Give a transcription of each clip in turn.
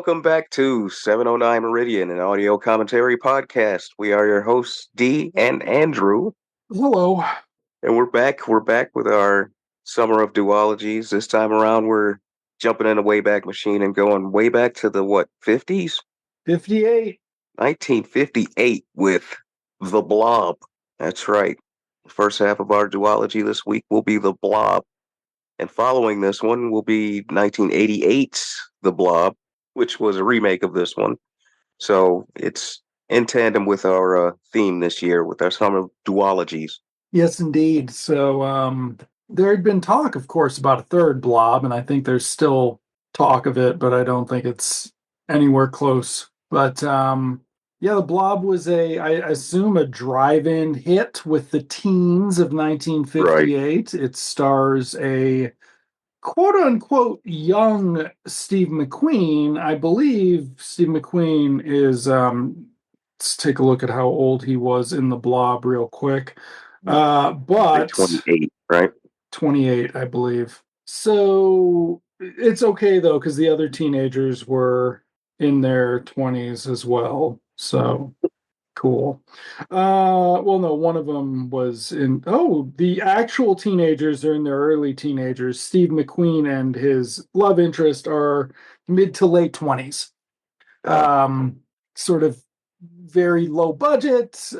Welcome back to 709 Meridian, an audio commentary podcast. We are your hosts, Dee and Andrew, Hello. and we're back. We're back with our Summer of Duologies. This time around, we're jumping in a Wayback Machine and going way back to the, 50s? 58. 1958 with The Blob. That's right. The first half of our duology this week will be The Blob. And following this one will be 1988's The Blob, which was a remake of this one. So it's in tandem with our theme this year with our summer duologies. Yes, indeed. So there had been talk, of course, about a third Blob, and I think there's still talk of it, but I don't think it's anywhere close. But yeah, the Blob was I assume, a drive-in hit with the teens of Right. 1958. It stars a quote-unquote young Steve McQueen. I believe Steve McQueen is let's take a look at how old he was in the Blob real quick. But 28, right? 28, I believe. So it's okay though, because the other teenagers were in their 20s as well. So cool. Well, no, one of them was the actual teenagers are in their early teenagers. Steve McQueen and his love interest are mid to late 20s. Um, Sort of very low budget.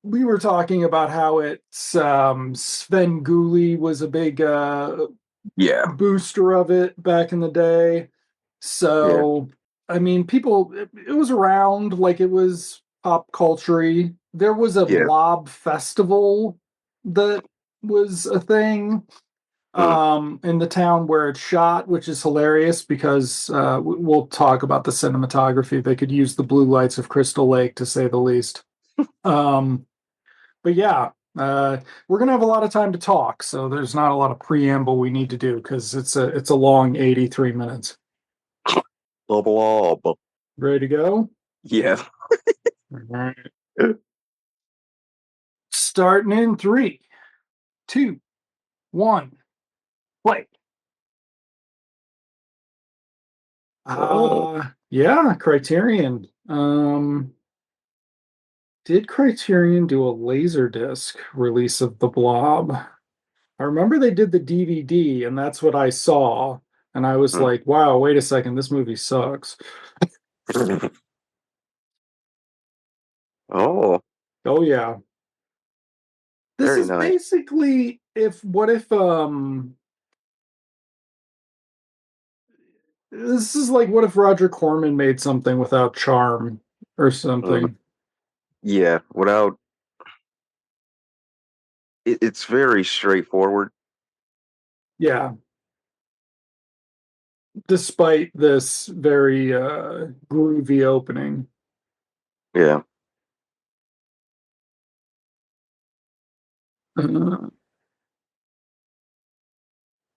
We were talking about how Sven Gulli was a big Yeah. booster of it back in the day. So, I mean, it was around, like, it was pop culture-y. There was a Yeah. Blob festival that was a thing in the town where it's shot, which is hilarious because we'll talk about the cinematography. They could use the blue lights of Crystal Lake, to say the least. But yeah, we're gonna have a lot of time to talk, so there's not a lot of preamble we need to do because it's a long 83 minutes. The Blob. Ready to go? Yeah. All right. Starting in 3, 2, 1, play. Yeah, Criterion. Did Criterion do a Laserdisc release of The Blob? I remember they did the DVD, and that's what I saw. And I was like, wow, wait a second, this movie sucks. Oh, Oh yeah. This very is nice. basically if this is like what if Roger Corman made something without charm or something. Yeah, without it's very straightforward. Yeah. Despite this very groovy opening. Yeah. Uh,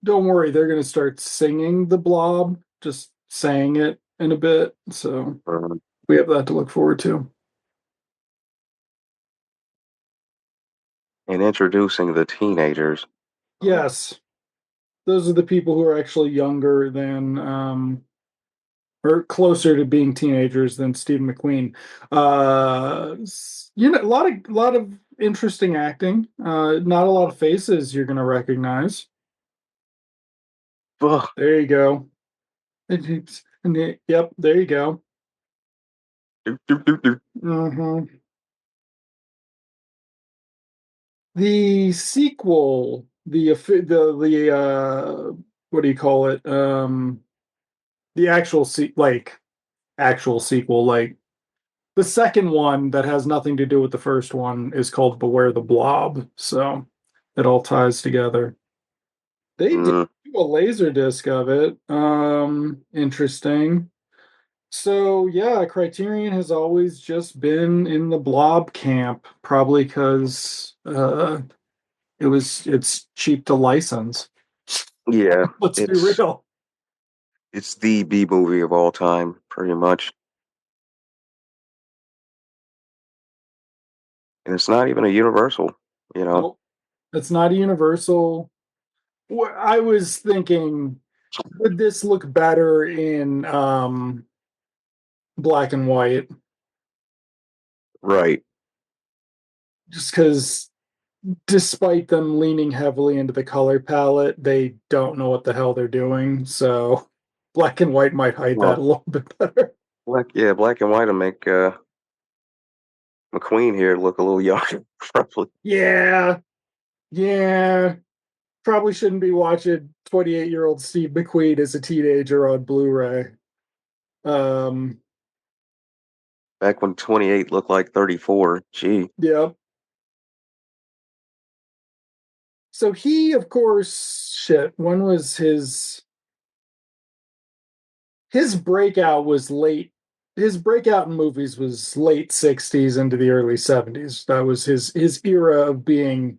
don't worry, they're going to start singing The Blob, just saying it in a bit. So Um, we have that to look forward to. and introducing the teenagers. Yes, those are the people who are actually younger than, or closer to being teenagers than Steve McQueen. A lot of interesting acting. Not a lot of faces you're going to recognize. Ugh. There you go. Yep, there you go. Mm-hmm. The sequel, what do you call it? The actual sequel, like the second one that has nothing to do with the first one is called Beware the Blob. So it all ties together. They did Mm, do a laser disc of it. Interesting. So yeah, Criterion has always just been in the Blob camp, probably because it's cheap to license. yeah, Let's be it's real. it's the B movie of all time, pretty much. And it's not even a Universal, you know. Nope. It's not a Universal. I was thinking Would this look better in black and white? Right. Just because despite them leaning heavily into the color palette, they don't know what the hell they're doing. So black and white might hide that Well, a little bit better. black and white will make McQueen here look a little younger, probably. Yeah, yeah. Probably shouldn't be watching 28-year-old Steve McQueen as a teenager on Blu-ray. Um, Back when 28 looked like 34. Gee. yeah. So he, of course, shit. When was his breakout was late. His breakout in movies was late 60s into the early 70s. That was his era of being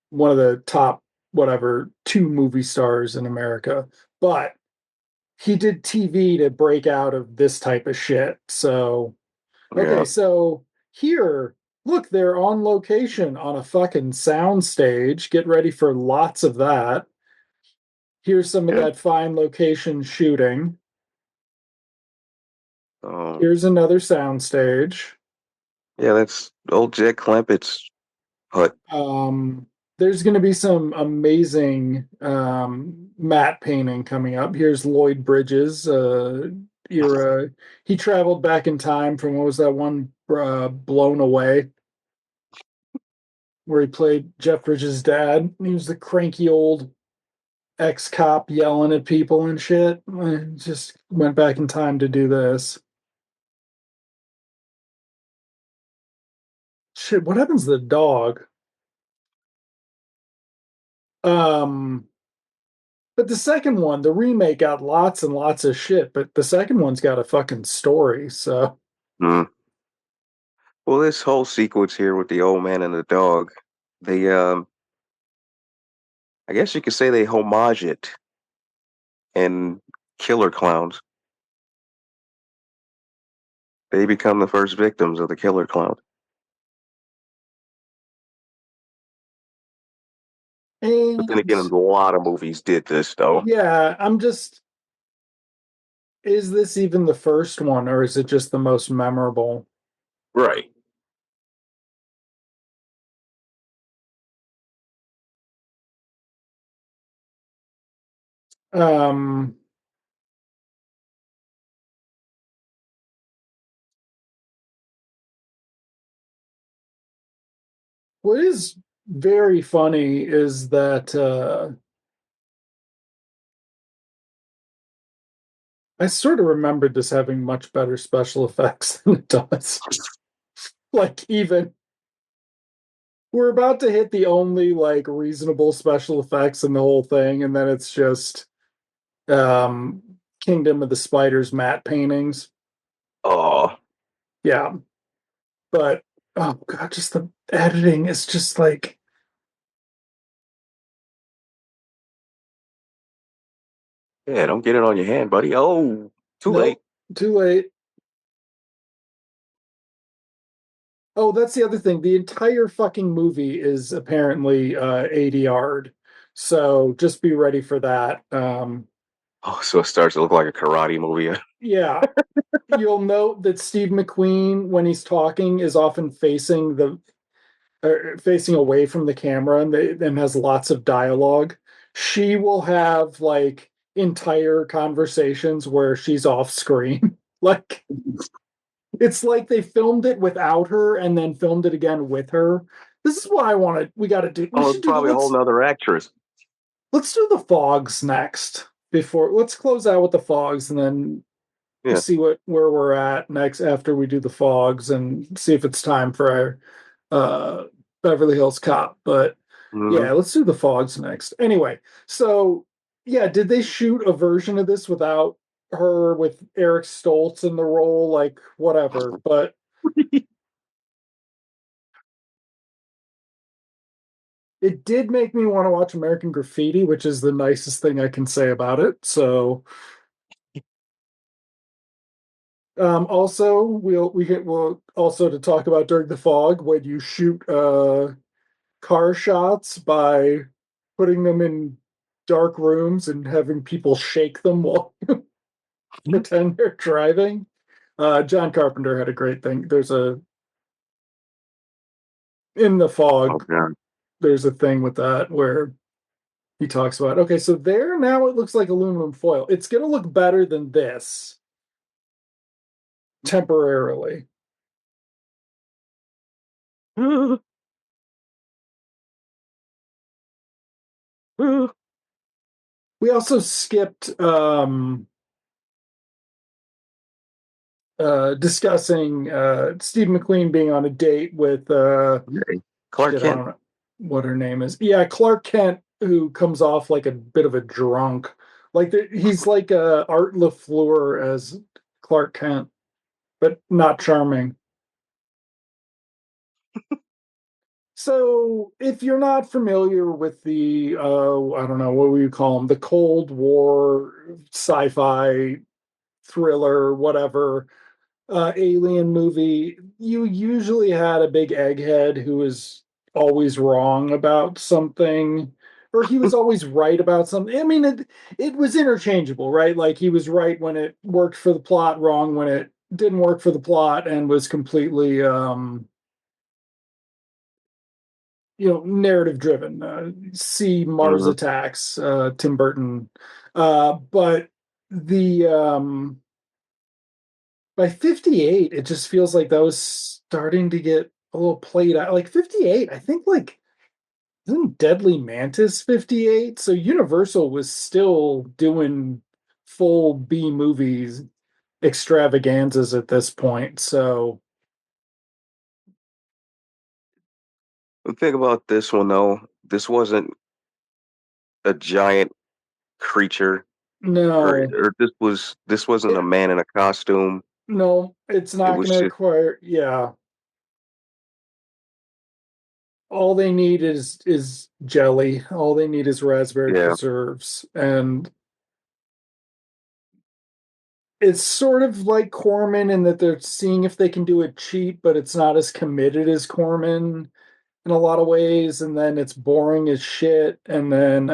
one of the top whatever two movie stars in America. But he did TV to break out of this type of shit. So okay, Yeah. so here, look, they're on location on a fucking sound stage. Get ready for lots of that. Here's some of Yeah. that fine location shooting. Um, Here's another sound stage. yeah, that's old Jed Clampett's hut. There's going to be some amazing matte painting coming up. Here's Lloyd Bridges era. He traveled back in time from what was that one, Blown Away, where he played Jeff Bridges' dad. He was the cranky old ex-cop yelling at people and shit. Just went back in time to do this. Shit, what happens to the dog? Um, but the second one, the remake, got lots and lots of shit, but the second one's got a fucking story. So, Mm. Well, this whole sequence here with the old man and the dog, they, I guess you could say they homage it in Killer Clowns. They become the first victims of the Killer Clown. But then and again, a lot of movies did this, though. yeah, I'm just, is this even the first one or is it just the most memorable? Right. Um, what is very funny is that I sort of remembered this having much better special effects than it does. Like, even we're about to hit the only like reasonable special effects in the whole thing, and then it's just um Kingdom of the Spiders matte paintings. Oh, Yeah, but oh god, just the editing is just like yeah, don't get it on your hand, buddy. Oh, too late. nope, too late. Oh, that's the other thing. The entire fucking movie is apparently ADR'd. So just be ready for that. Oh, so it starts to look like a karate movie. Yeah, you'll note that Steve McQueen, when he's talking, is often facing away from the camera and has lots of dialogue. She will have like entire conversations where she's off screen. Like it's like they filmed it without her and then filmed it again with her. This is what I wanted. We got to do. We Oh, should it's do the probably a whole nother actress. let's do the fogs next. Before let's close out with the fogs and then Yeah. see what where we're at next after we do the fogs and see if it's time for our Beverly Hills Cop. But Hmm. yeah, let's do the fogs next. Anyway, so yeah, did they shoot a version of this without her with Eric Stoltz in the role? Like whatever, but it did make me want to watch American Graffiti, which is the nicest thing I can say about it. So also we'll also to talk about during the fog when you shoot car shots by putting them in dark rooms and having people shake them while pretend they're driving. John Carpenter had a great thing. There's a in the Oh fog. god. There's a thing with that where he talks about, okay, so there now it looks like aluminum foil. It's going to look better than this temporarily. We also skipped discussing Steve McQueen being on a date with Okay. Clark shit, I Kent. don't know what her name is. Yeah, Clark Kent, who comes off like a bit of a drunk. Like he's like Art LaFleur as Clark Kent, but not charming. So, if you're not familiar with the, I don't know, what would you call them, the Cold War sci-fi thriller, whatever, alien movie, you usually had a big egghead who was always wrong about something, or he was always right about something. I mean, it was interchangeable, right? Like he was right when it worked for the plot, wrong when it didn't work for the plot, and was completely narrative driven. See Mars Mhm. Attacks, Tim Burton. But the by 58 it just feels like that was starting to get a little played out. Like 58, I think, like, isn't Deadly Mantis 58? So Universal was still doing full B movies extravaganzas at this point. So The thing about this one though, this wasn't a giant creature, no, or this wasn't a it, man in a costume. no, it's It not was going to just require. Yeah, all they need is jelly. All they need is raspberry yeah. preserves, and it's sort of like Corman in that they're seeing if they can do it cheap, but it's not as committed as Corman in a lot of ways. And then it's boring as shit. And then,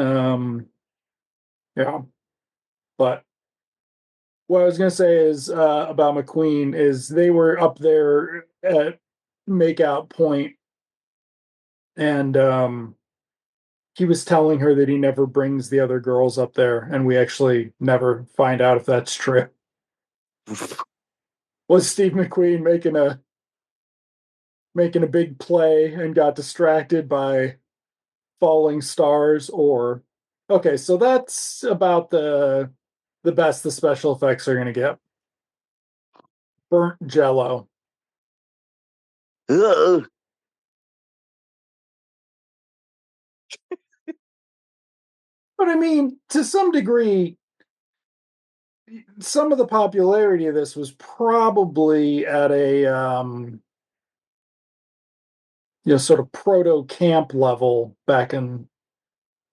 yeah. But what I was gonna say is about McQueen is they were up there at makeout point, and he was telling her that he never brings the other girls up there, and we actually never find out if that's true. Was Steve McQueen making a big play and got distracted by falling stars? Or okay, so that's about the best the special effects are going to get. Burnt jello. Ugh. But I mean, to some degree, some of the popularity of this was probably at a sort of proto camp level back in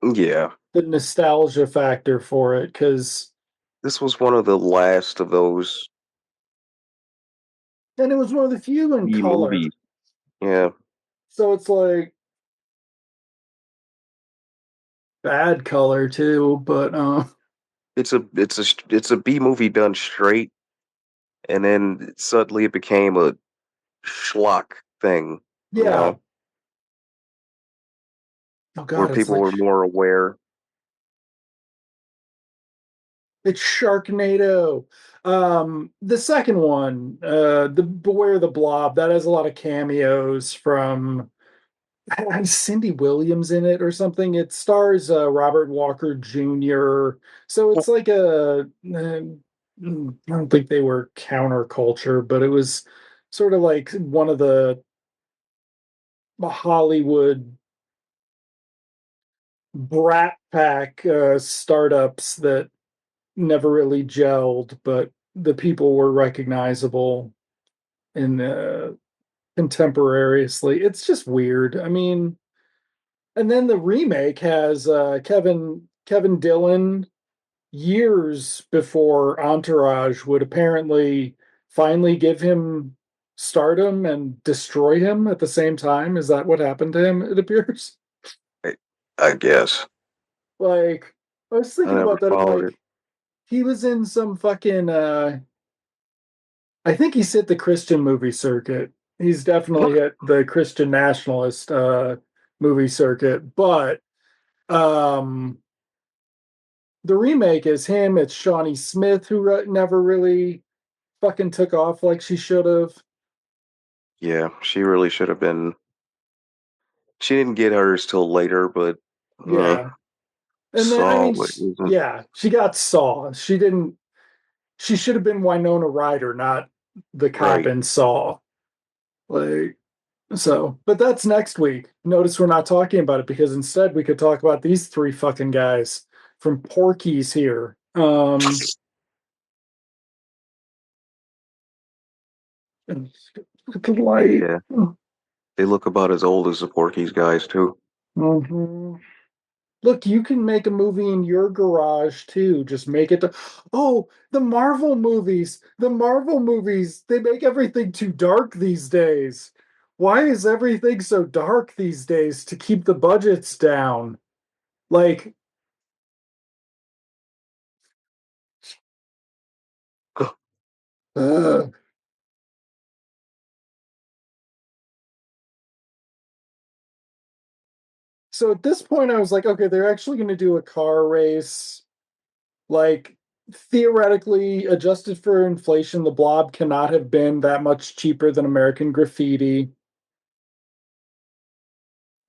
Yeah. the nostalgia factor for it, because This was one of the last of those and it was one of the few in B movies. color. Yeah. So it's like bad color too, but It's a B movie done straight, and then suddenly it became a schlock thing, yeah. Oh where god, it's people like were more aware. it's Sharknado. The second one, the Beware the Blob, that has a lot of cameos from has Cindy Williams in it or something. It stars Robert Walker Jr. So it's like I don't think they were counterculture, but it was sort of like one of the Hollywood brat pack startups that never really gelled, but the people were recognizable in contemporaneously. It's just weird. I mean, and then the remake has Kevin Dillon years before Entourage would apparently finally give him stardom and destroy him at the same time. Is that what happened to him? It appears I, I guess. like. I was I thinking never about that. I'm followed it. like, he was in some fucking I think he's hit the Christian movie circuit. He's definitely hit the Christian nationalist movie circuit, but um the remake is him, it's Shawnee Smith who never really fucking took off like she should have. Yeah, she really should have been. She didn't get hers till later, but eh, Yeah. And then I Saw mean what isn't yeah, she got Saw. She didn't she should have been Winona Ryder, not the cop right. in Saw. Like so, but that's next week. Notice we're not talking about it because instead we could talk about these three fucking guys from Porky's here. Look at the light. Yeah, they look about as old as the Porky's guys too. Mhm. Look, you can make a movie in your garage too. Just make it. Oh, the Marvel movies. The Marvel movies. They make everything too dark these days. Why is everything so dark these days to keep the budgets down? Like, ugh. So at this point, I was like, okay, they're actually going to do a car race. Like, theoretically, adjusted for inflation, the Blob cannot have been that much cheaper than American Graffiti,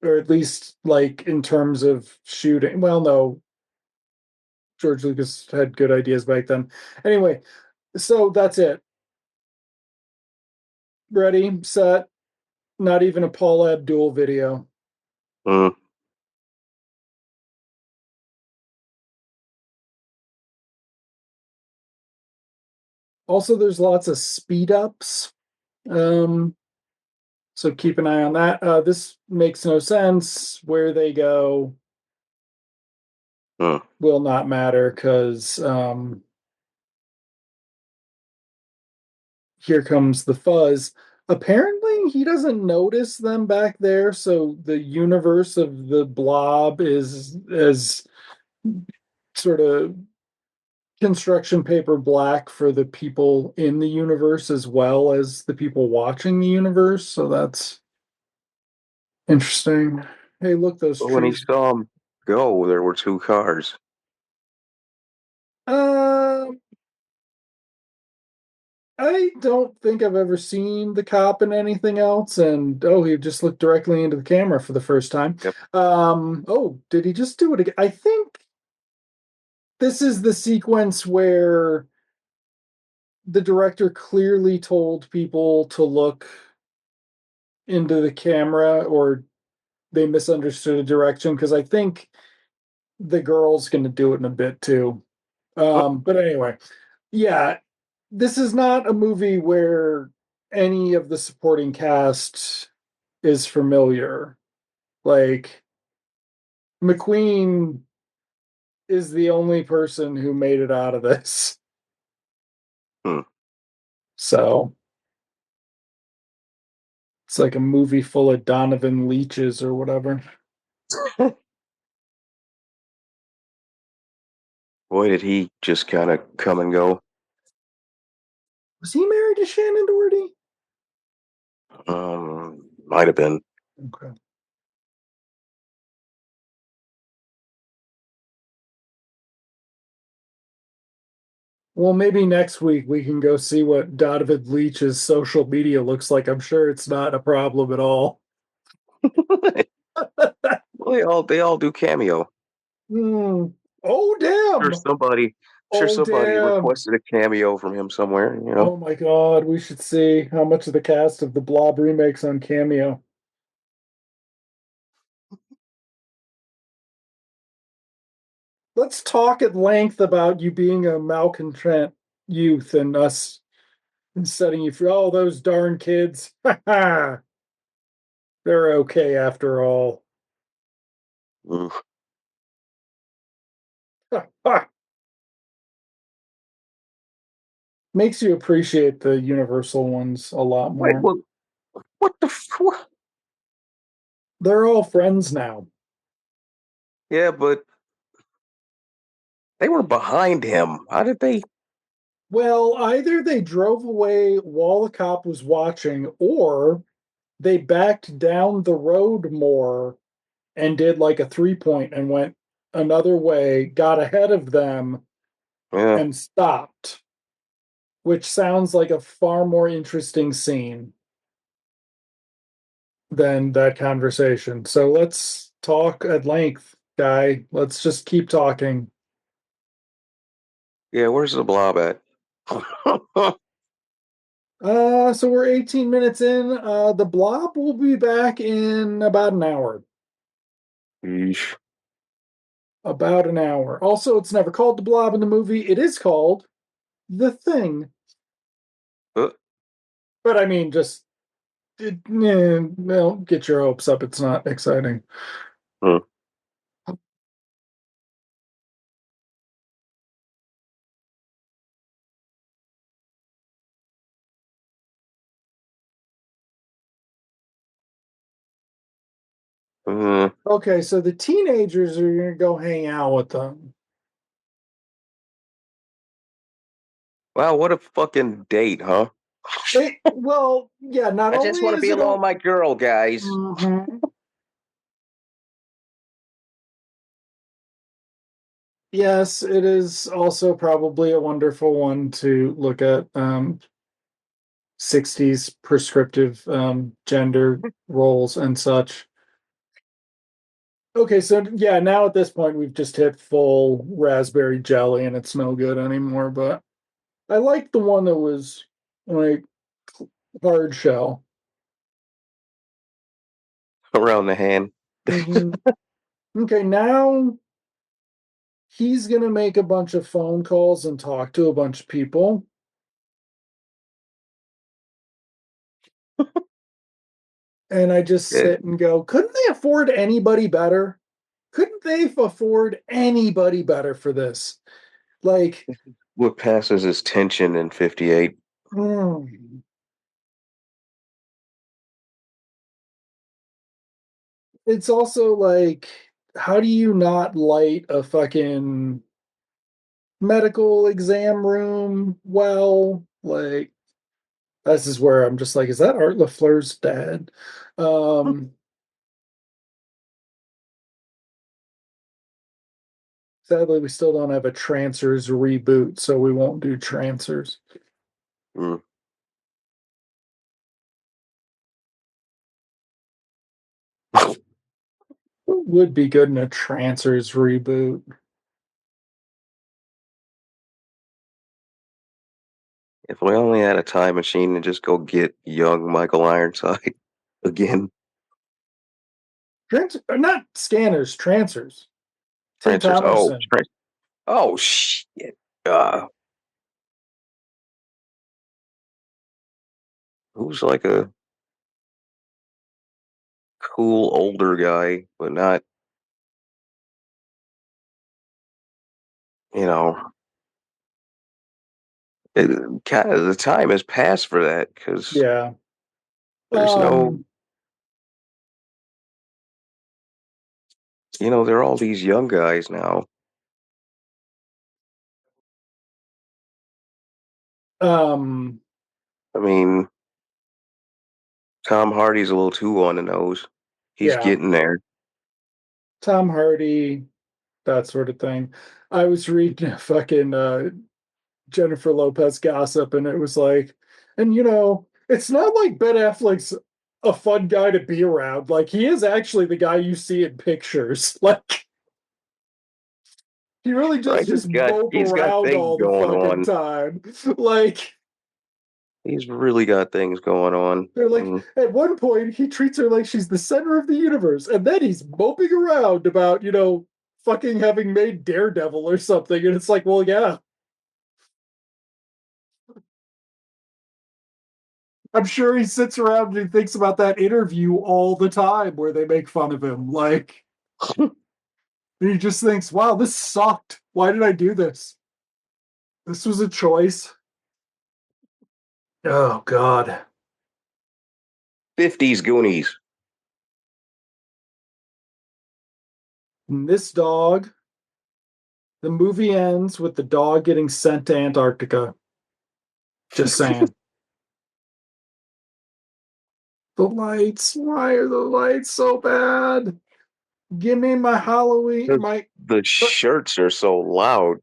or at least like in terms of shooting. Well, no, George Lucas had good ideas back then. Anyway, so that's it. Ready, set. Not even a Paul Abdul video. Mm, Also, there's lots of speed ups. Um, so keep an eye on that. This makes no sense. Where they go mm. will not matter because here comes the fuzz. Apparently, he doesn't notice them back there, so the universe of the blob is as sort of construction paper black for the people in the universe as well as the people watching the universe. So that's interesting. Hey, look, those But when he trees. saw him go, there were two cars. Um, I don't think I've ever seen the cop in anything else. And oh, he just looked directly into the camera for the first time. Yep. Oh, did he just do it again? I think this is the sequence where the director clearly told people to look into the camera or they misunderstood a direction because I think the girl's going to do it in a bit too. Oh, But anyway, yeah, this is not a movie where any of the supporting cast is familiar. Like McQueen is the only person who made it out of this. hmm. So it's like a movie full of Donovan Leeches or whatever. Boy, did he just kind of come and go. Was he married to Shannon Doherty? Might have been. Okay. Well, maybe next week we can go see what Donovan Leach's social media looks like. I'm sure it's not a problem at all. Well, they all do cameo. Hmm. Oh, Sure, damn. Oh, somebody damn. requested a cameo from him somewhere. Oh my God. We should see how much of the cast of the Blob remakes on Cameo. Let's talk at length about you being a malcontent youth and us setting you free. Oh, those darn kids. They're okay after all. Oof. Makes you appreciate the Universal ones a lot Wait, more. what the? They're all friends now. Yeah, but They were behind him. How did they? Well, either they drove away while the cop was watching, or they backed down the road more and did like a 3 point and went another way, got ahead of them, Yeah, and stopped, which sounds like a far more interesting scene than that conversation. So let's talk at length, guy. Let's just keep talking. yeah. Where's the blob at? So we're 18 minutes in. The Blob will be back in about an hour. Yeesh. About an hour. Also, it's never called the Blob in the movie. It is called the Thing. Uh, But I mean, just well, get your hopes up. It's not exciting. hmm. Uh, Okay, so the teenagers are going to go hang out with them. wow, what a fucking date, huh? Well, yeah, not I just only want to is be it alone a. with my girl, guys. Mhm. Yes, it is also probably a wonderful one to look at 60s prescriptive gender roles and such. Okay, so yeah, now at this point we've just hit full raspberry jelly and it's no good anymore, but I like the one that was like hard shell. Around the hand. Hmm. Okay, now he's gonna make a bunch of phone calls and talk to a bunch of people. And I just Yeah, sit and go, couldn't they afford anybody better? Couldn't they afford anybody better for this? Like, what passes as tension in 58? mm, it's also like, how do you not light a fucking medical exam room well? Like, this is where I'm just like, is that Art LaFleur's dad? Um, Sadly, we still don't have a Trancers reboot, so we won't do Trancers. Mm. Would be good in a Trancers reboot. If we only had a time machine and just go get young Michael Ironside again. Not Scanners, Trancers. Tim Trancers. Oh, Thomerson. oh shit. Uh, who's like a cool older guy, but not, you know, it, kind of the time has passed for that because Yeah. there's no, Um, there are all these young guys now. um, I mean, Tom Hardy's a little too on the nose. He's yeah, getting there. Tom Hardy, that sort of thing. I was reading a fucking Jennifer Lopez gossip, and it was like, and it's not like Ben Affleck's a fun guy to be around. Like he is actually the guy you see in pictures. Like he really does Right? just mope He's got around things all the going fucking on. time. Like He's really got things going on. they're like Mm. at one point he treats her like she's the center of the universe, and then he's moping around about fucking having made Daredevil or something, and it's like, well, yeah, I'm sure he sits around and thinks about that interview all the time where they make fun of him. Like, and he just thinks, wow, this sucked. Why did I do this? This was a choice. Oh, God. 50s Goonies. And this dog The movie ends with the dog getting sent to Antarctica. Just saying. The lights. Why are the lights so bad? Give me my Halloween. The, My. the shirts are so loud.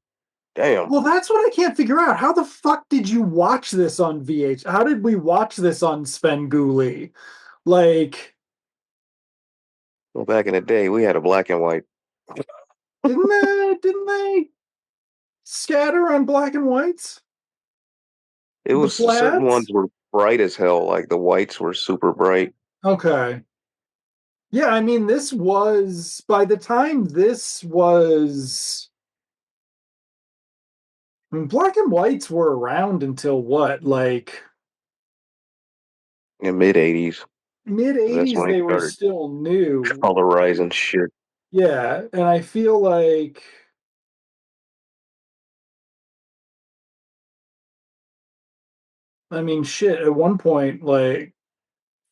Damn. Well, that's what I can't figure out. How the fuck did you watch this on VH? How did we watch this on Svengoolie? Like, Well, back in the day, we had a black and white. didn't they scatter on black and whites? It The was certain ones plaids? were bright as hell, like the whites were super bright. Okay. Yeah, I mean, this was by the time this was I mean, black and whites were around until what, like In mid '80s. mid That's 80s when they they were started still new. colorizing shit. Yeah, and I feel like I mean shit, at one point, like,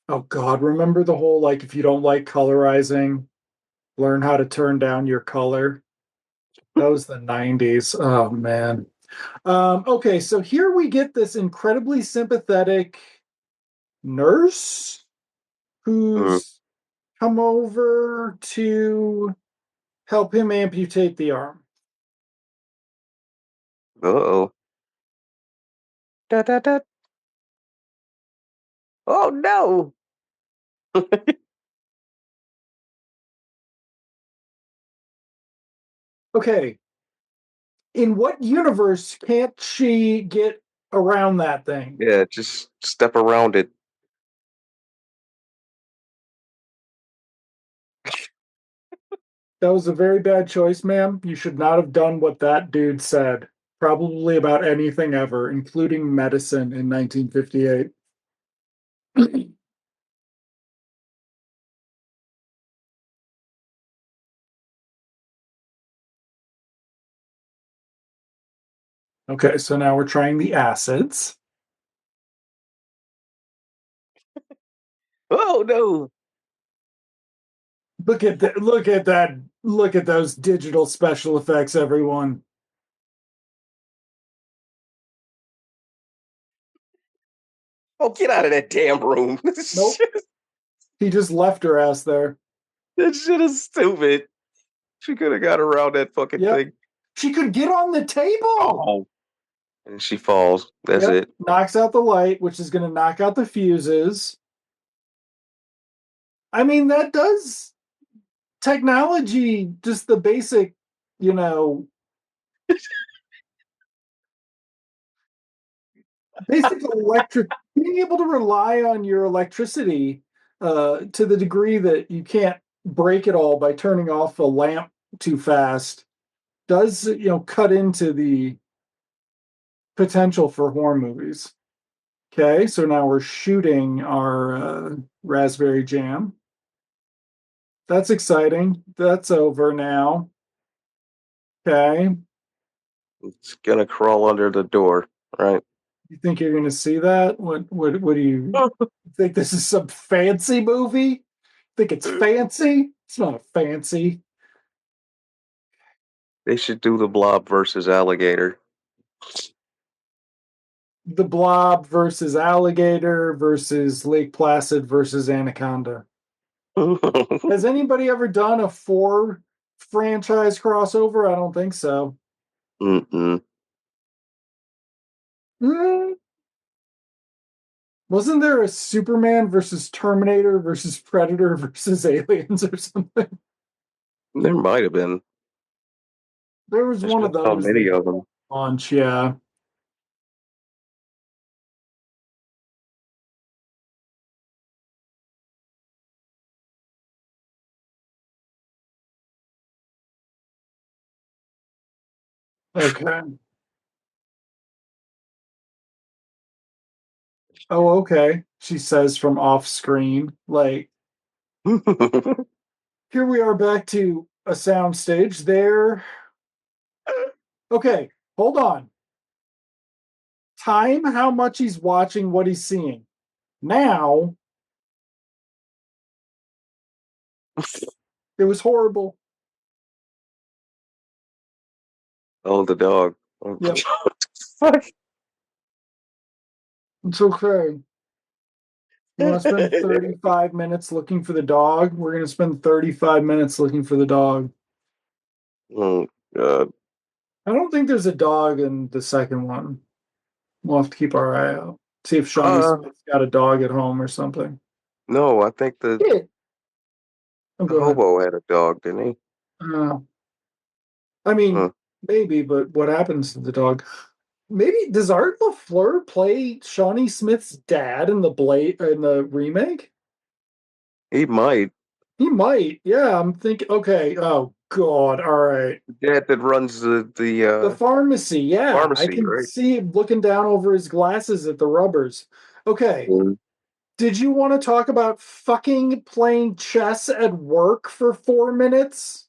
oh God, remember the whole like if you don't like colorizing, learn how to turn down your color. That was the 90s. Oh man. Okay, so here we get this incredibly sympathetic nurse Mm. who's come over to help him amputate the arm. Uh-oh. Da, da, da. Oh no! Okay, in what universe can't she get around that thing? Yeah, just step around it. That was a very bad choice, ma'am. You should not have done what that dude said, probably about anything ever, including medicine in 1958. Okay, so now we're trying the acids. Oh no! Look at that! Look at that! Look at those digital special effects, everyone. Oh, get out of that damn room! Nope, he just left her ass there. That shit is stupid. She could have got around that fucking Yep, thing. she could get on the table. Oh. And she falls. That's Yep, it. knocks out the light, which is going to knock out the fuses. I mean, that does technology, just the basic, you know, basic electric, being able to rely on your electricity to the degree that you can't break it all by turning off a lamp too fast does, cut into the potential for horror movies. Okay, so now we're shooting our raspberry jam. That's exciting. That's over now. Okay. It's gonna crawl under the door, right? You think you're going to see that? What do you think this is some fancy movie? Think it's fancy? It's not fancy. They should do the Blob versus Alligator. The Blob versus Alligator versus Lake Placid versus Anaconda. Has anybody ever done a four franchise crossover? I don't think so. Mm-mm. Mm, wasn't there a Superman versus Terminator versus Predator versus Aliens or something? There might have been. There was There's one of just so those many that of them. launch, yeah. Okay. Oh, okay. She says from off screen. Like, here we are back to a sound stage there. Okay, hold on. Time how much he's watching what he's seeing. Now, it was horrible. Oh, the dog. Oh, Yep, fuck. it's okay. You want to spend 35 minutes looking for the dog? We're going to spend 35 minutes looking for the dog. Oh, God. I don't think there's a dog in the second one. We'll have to keep our eye out. See if Shawnee Uh, Smith's got a dog at home or something. no, I think Yeah. Oh, the go ahead. hobo had a dog, didn't he? Uh, I mean, Huh. maybe, but what happens to the dog? Maybe does Art LaFleur play Shawnee Smith's dad in the Blade in the remake? He might. He might. Yeah, I'm thinking. Okay. Oh God. All right. The dad that runs the The pharmacy. Yeah, I pharmacy, can right? see him looking down over his glasses at the rubbers. Okay. Mhm. Did you want to talk about fucking playing chess at work for 4 minutes?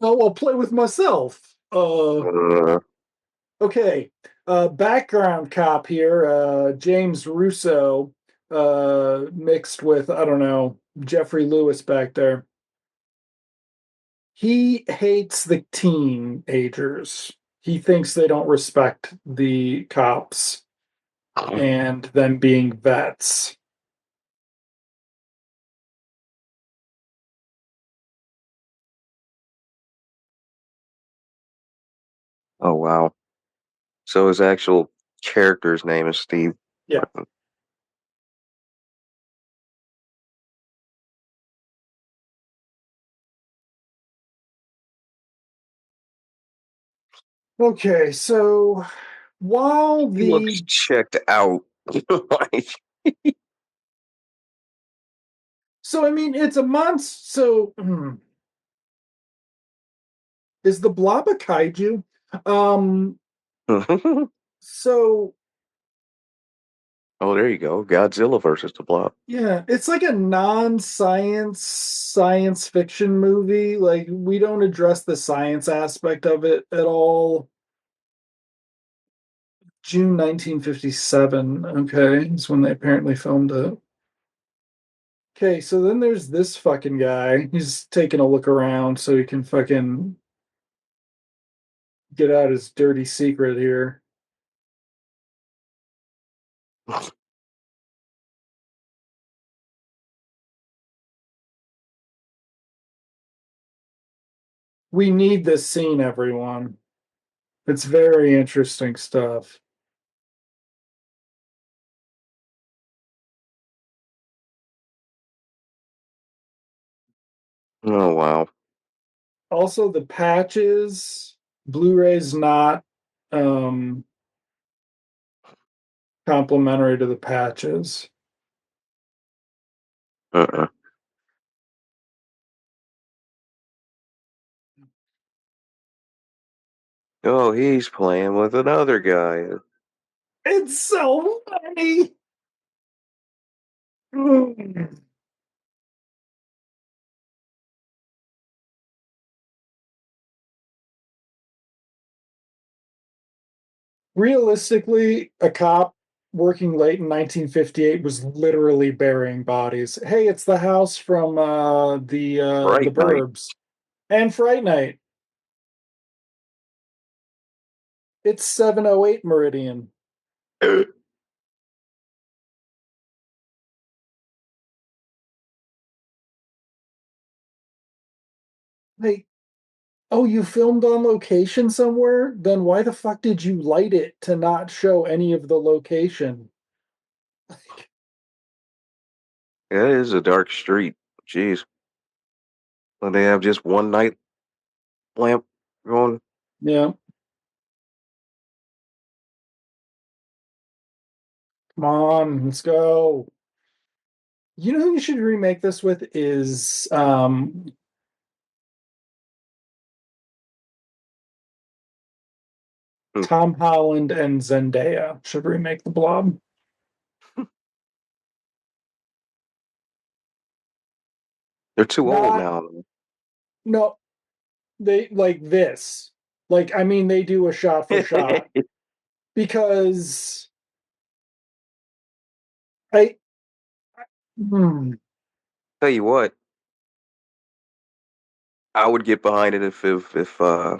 Oh, I'll play with myself. Uh, Okay. Background cop here, James Russo, mixed with, I don't know, Jeffrey Lewis back there. He hates the teenagers. He thinks they don't respect the cops and them being vets. oh wow. So his actual character's name is Steve. Yeah. Okay, so while He looks the checked out. Like, I mean it's a monster. So is the Blob a kaiju? Um, oh, so there you go. Godzilla versus the Blob. yeah, it's like a non-science science fiction movie. Like we don't address the science aspect of it at all. June 1957, okay, is when they apparently filmed it. Okay, so then there's this fucking guy. He's taking a look around so he can fucking get out his dirty secret here. We need this scene, everyone. It's very interesting stuff. Oh wow. Also, the patches, Blu-ray's not um complimentary to the patches. Uh-uh. Oh, he's playing with another guy. It's so funny. Realistically, a cop working late in 1958 was literally burying bodies. Hey, it's the house from the Fright Night. Burbs and Fright Night. It's 708 Meridian. Hey, oh, you filmed on location somewhere? Then why the fuck did you light it to not show any of the location? Yeah, it is a dark street. Jeez. Well, they have just one night lamp going. Yeah, come on, let's go. You know who you should remake this with is Hmm. Tom Holland and Zendaya should remake the Blob. They're too old Not now. no, they like this. Like, I mean, they do a shot for shot because I, hmm, Tell you what, I would get behind it if Anton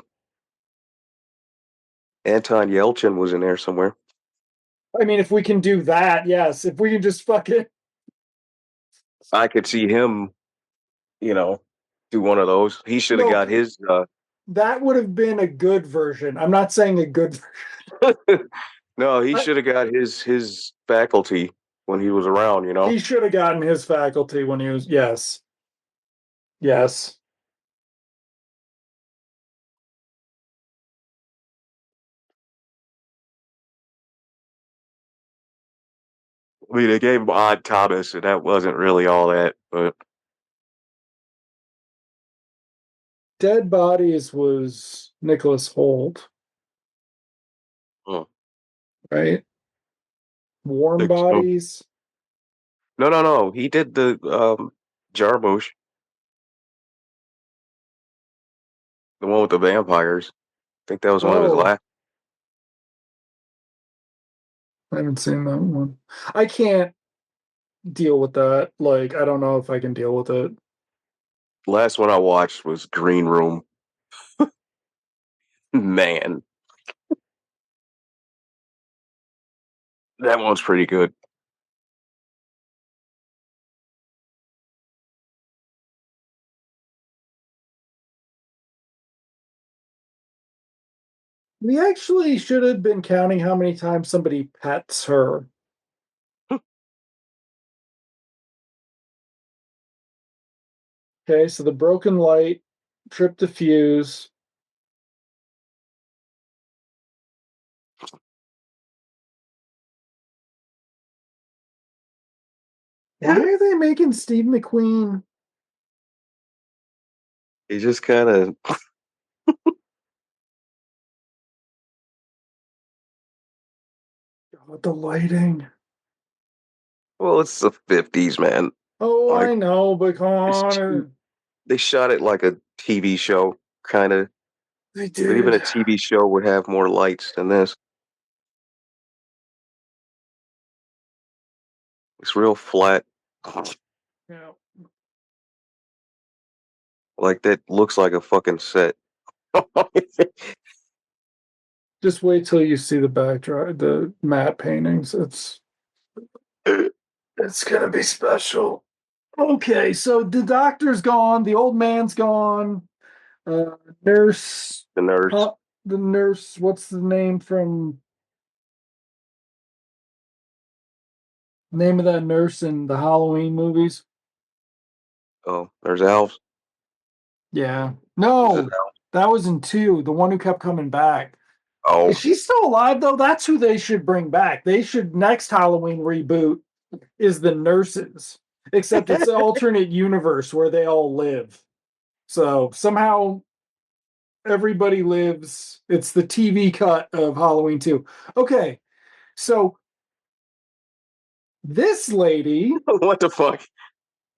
Yelchin was in there somewhere. I mean, if we can do that, yes. If we can just fucking I could see him, you know, do one of those. He should have no, got his. that would have been a good version. I'm not saying a good. No, he I, should have got his faculty when he was around. You know, he should have gotten his faculty when he was. Yes, yes. I mean, they gave him Odd Thomas, and that wasn't really all that. But Dead Bodies was Nicholas Holt, hmm, right? Warm think so. Bodies. No, no, no. He did the Jarmusch, the one with the vampires. I think that was one of his Oh, last. I haven't seen that one. I can't deal with that. Like, I don't know if I can deal with it. Last one I watched was Green Room. Man, that one's pretty good. We actually should have been counting how many times somebody pets her. Okay, so the broken light, trip the fuse. Why are they making Steve McQueen He just kind of, God, the lighting? well, it's the 50s, man. Oh, Like, I know, but come it's on. they shot it like a TV show, kind of. They But even did. a TV show would have more lights than this. It's real flat. Yeah. Like that looks like a fucking set. Just wait till you see the backdrop, the matte paintings. It's gonna be special. Okay, so the doctor's gone, the old man's gone. Nurse, The nurse. huh, the nurse. What's the name from name of that nurse in the Halloween movies? Oh, there's elves. Yeah, Is it no, that was in two. The one who kept coming back. Oh, Is she still alive though? That's who they should bring back. They should next Halloween reboot is the nurses, except it's an alternate universe where they all live. So somehow everybody lives. It's the TV cut of Halloween 2. Okay, so this lady what the fuck?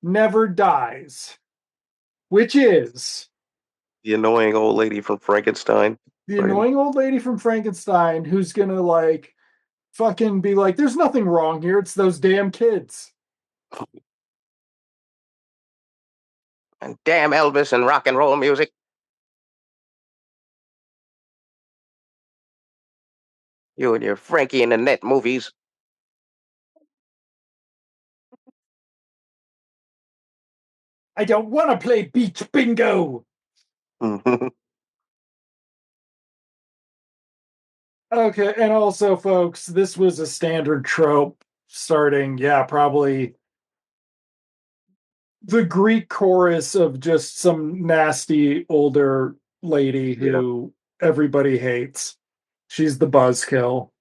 never dies, which is The annoying old lady from Frankenstein. the Fucking annoying old lady from Frankenstein who's gonna like fucking be like, there's nothing wrong here. It's those damn kids. and damn Elvis and rock and roll music. You and your Frankie and Annette movies. I don't want to play beach bingo. Okay, and also, folks, this was a standard trope starting, yeah, probably the Greek chorus of just some nasty older lady Yeah. who everybody hates. She's the buzzkill.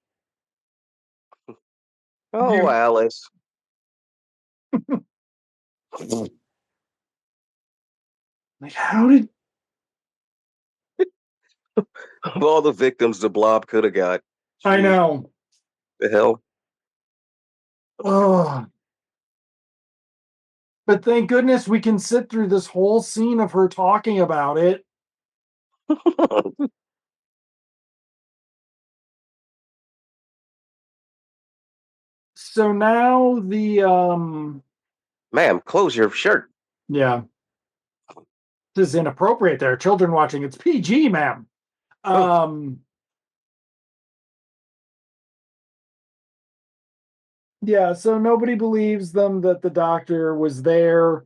Oh, You Alice. like how did Of all the victims the Blob could have got. I Jeez, know? the hell? Oh, but thank goodness we can sit through this whole scene of her talking about it. So now the Ma'am, close your shirt. yeah, this is inappropriate. There are children watching. It's PG, ma'am. Oh, Um, yeah, so nobody believes them that the doctor was there.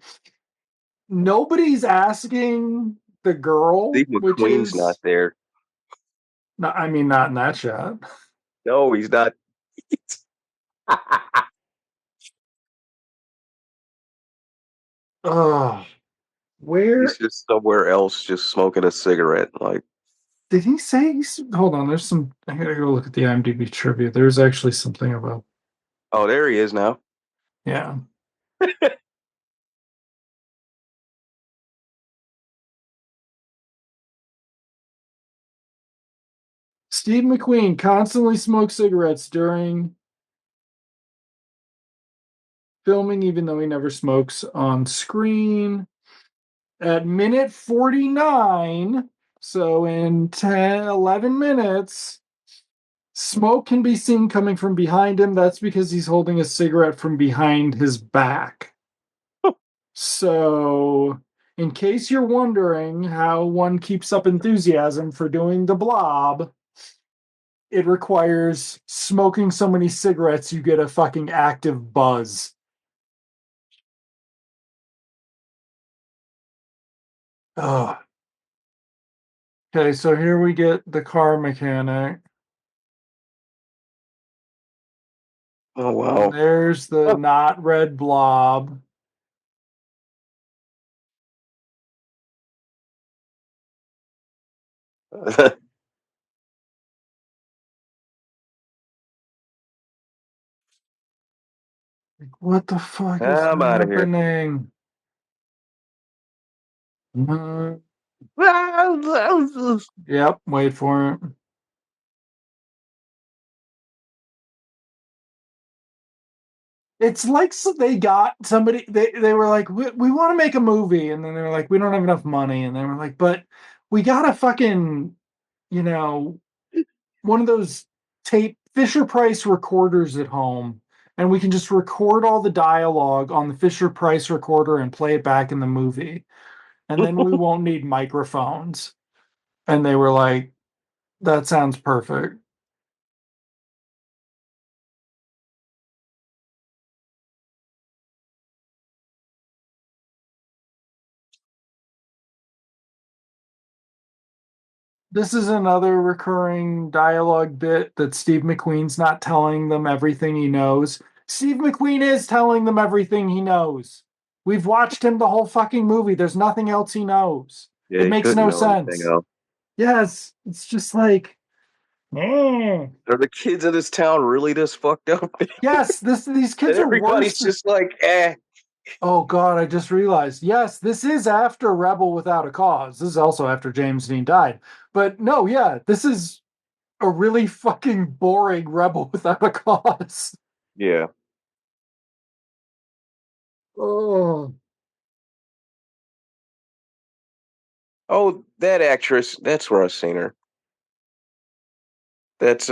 Nobody's asking the girl, Steve which McQueen's not is there. not, I mean, not in that shot. No, he's not. Oh, He's where just somewhere else, just smoking a cigarette. Like, did he say? Hold on, there's some. I gotta go look at the IMDb trivia. There's actually something about. oh, there he is now. Yeah, Steve McQueen constantly smokes cigarettes during filming, even though he never smokes on screen. At minute 49, so in 10, 11 minutes, smoke can be seen coming from behind him. That's because he's holding a cigarette from behind his back. So, in case you're wondering how one keeps up enthusiasm for doing the blob, it requires smoking so many cigarettes you get a fucking active buzz. Oh, okay, so here we get the car mechanic. Oh And wow. there's the not red blob. What the fuck is I'm out of here. happening? Uh, yep, wait for it. It's like they got somebody, they were like, we want to make a movie. And then they were like, we don't have enough money. And they were like, but we got a fucking, you know, one of those tape Fisher Price recorders at home. And we can just record all the dialogue on the Fisher Price recorder and play it back in the movie. And then we won't need microphones. And they were like, that sounds perfect. This is another recurring dialogue bit that Steve McQueen's not telling them everything he knows. Steve McQueen is telling them everything he knows. We've watched him the whole fucking movie. There's nothing else he knows. Yeah, It he makes couldn't no know anything sense. else. Yes, it's just like, eh. Are the kids in this town really this fucked up? Yes, these And kids are everybody's worse. just like, eh. Oh God, I just realized. Yes, this is after Rebel Without a Cause. This is also after James Dean died. But no, yeah, this is a really fucking boring Rebel Without a Cause. Yeah. Oh, Oh, that actress. That's where I've seen her. That's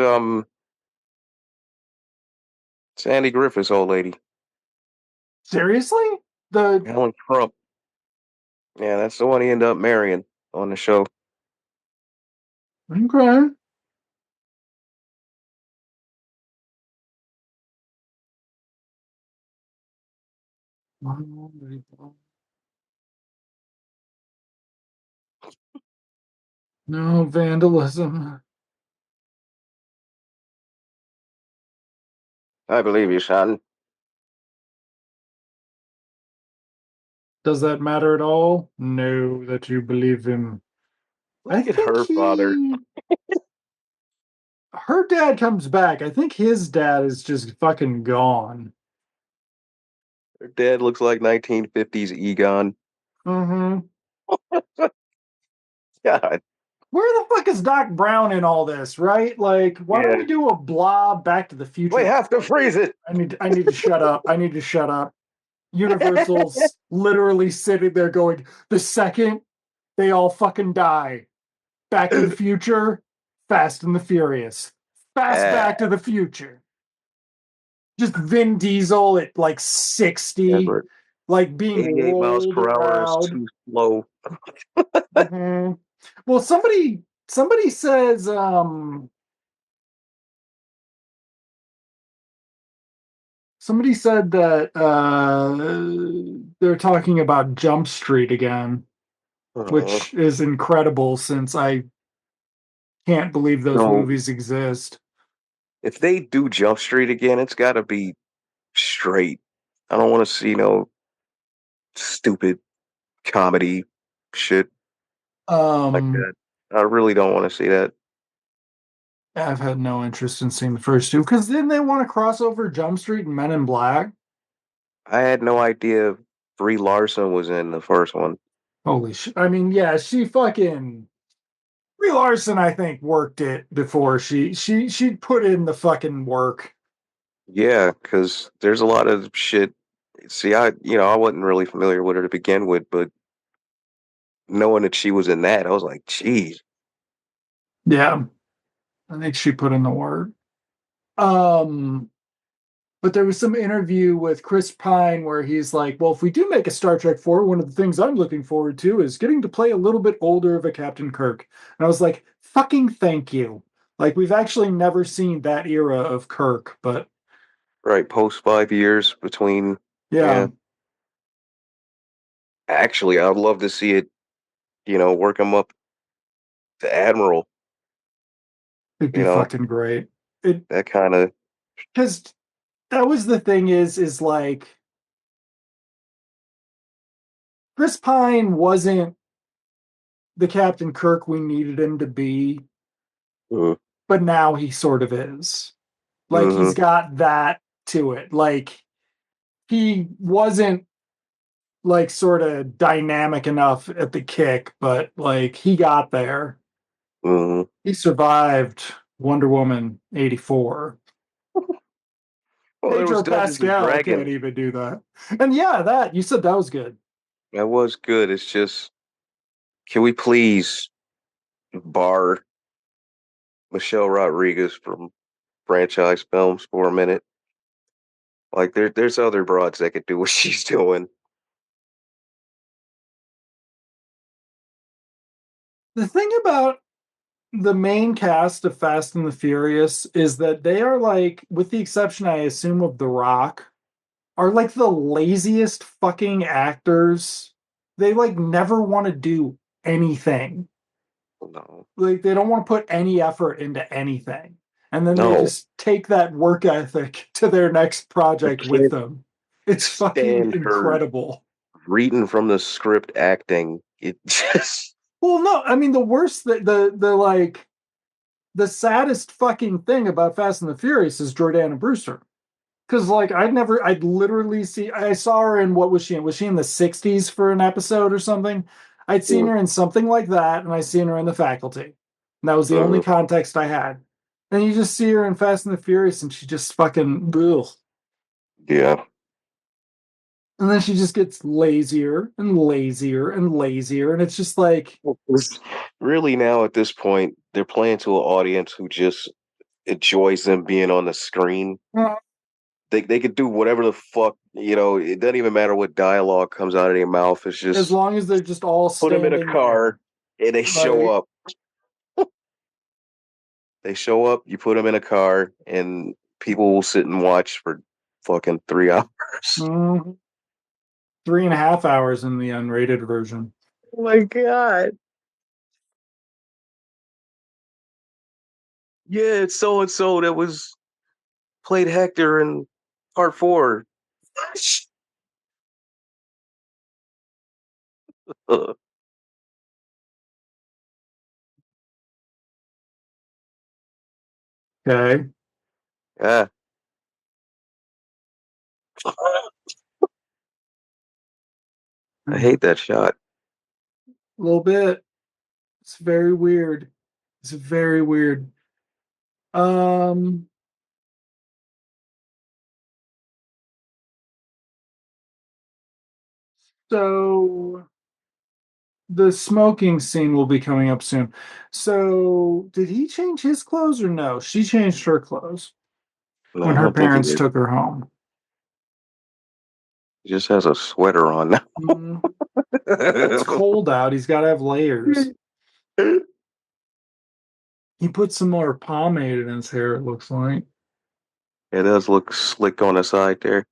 Sandy Griffith's old lady. seriously? The Helen Trump. Yeah, that's the one he ended up marrying on the show. okay. No vandalism. I believe you, son. Does that matter at all? No, that you believe him. I Look at think her father. her dad comes back. I think his dad is just fucking gone. Her dad looks like 1950s Egon. Mm-hmm. God. Where the fuck is Doc Brown in all this, right? Like, why don't Yeah. we do a Blob Back to the We Future? have to freeze it. I need to shut up. I need to shut up. Universal's literally sitting there going, the second they all fucking die. Back to the Future, Fast and the Furious. Fast Ah, Back to the Future. just Vin Diesel at like Yeah, 60, but like being 88 miles rolled per hour is around. too slow. Mhm. Well, somebody says somebody said that they're talking about Jump Street again, Uh, which is incredible since I can't believe those no, movies exist. if they do Jump Street again, it's got to be straight. I don't want to see no stupid comedy shit like Um, that. I really don't want to see that. I've had no interest in seeing the first two because didn't they want to cross over Jump Street and Men in Black? I had no idea Brie Larson was in the first one. Holy shit! I mean, yeah, she fucking Brie Larson. I think worked it before she put in the fucking work. Yeah, because there's a lot of shit. See, I wasn't really familiar with her to begin with, but knowing that she was in that, I was like, geez, Yeah, I think she put in the work. Um, but there was some interview with Chris Pine where he's like, "Well, if we do make a Star Trek 4, one of the things I'm looking forward to is getting to play a little bit older of a Captain Kirk." And I was like, "Fucking thank you." Like we've actually never seen that era of Kirk, but right, post 5 years between, yeah, yeah. Actually, I'd love to see it, work him up to Admiral, it'd you be know, fucking great. It that kind of, because that was the thing is like Chris Pine wasn't the Captain Kirk we needed him to be, mm, but now he sort of is. Like hmm he's got that to it. Like he wasn't like sort of dynamic enough at the kick, but like he got there. hmm He survived Wonder Woman 84. Well, there was Pedro Dungeons and Pascal can't Dragons. even do that. And yeah, that you said that was good. That was good. It's just, can we please bar Michelle Rodriguez from franchise films for a minute? Like, there's other broads that could do what she's doing. The thing about the main cast of Fast and the Furious is that they are like, with the exception, I assume, of The Rock, are like the laziest fucking actors. They like never want to do anything. No, Like they don't want to put any effort into anything. And then they no, just take that work ethic to their next I project with can't them. It's fucking stand her incredible. reading from the script acting. It just, Well, no, I mean the worst the like the saddest fucking thing about Fast and the Furious is Jordana Brewster. Because like I'd literally see I saw her in what was she in? Was she in the 60s for an episode or something? I'd seen mm, her in something like that, and I seen her in the faculty. And that was the only mm, context I had. And you just see her in Fast and the Furious, and she just fucking ugh. yeah. And then she just gets lazier and lazier and lazier. And it's just like, Really, now at this point, they're playing to an audience who just enjoys them being on the screen. uh, They could do whatever the fuck, it doesn't even matter what dialogue comes out of their mouth. It's as just long as they're just all put them in a standing car there. and they show Like, up. They show up, you put them in a car, and people will sit and watch for fucking 3 hours. mm, 3.5 hours in the unrated version. Oh my god. Yeah, it's so and so that was played Hector in part four. Okay. Yeah. I A hate that shot. little bit. It's very weird. It's very weird. Um, so the smoking scene will be coming up soon. So did he change his clothes or no? She changed her clothes. No, when I her don't think he parents is. took her home. He just has a sweater on now. Mm. Well, it's cold out. He's got to have layers. It He put some more pomade in his hair, it looks like. does look slick on the side there.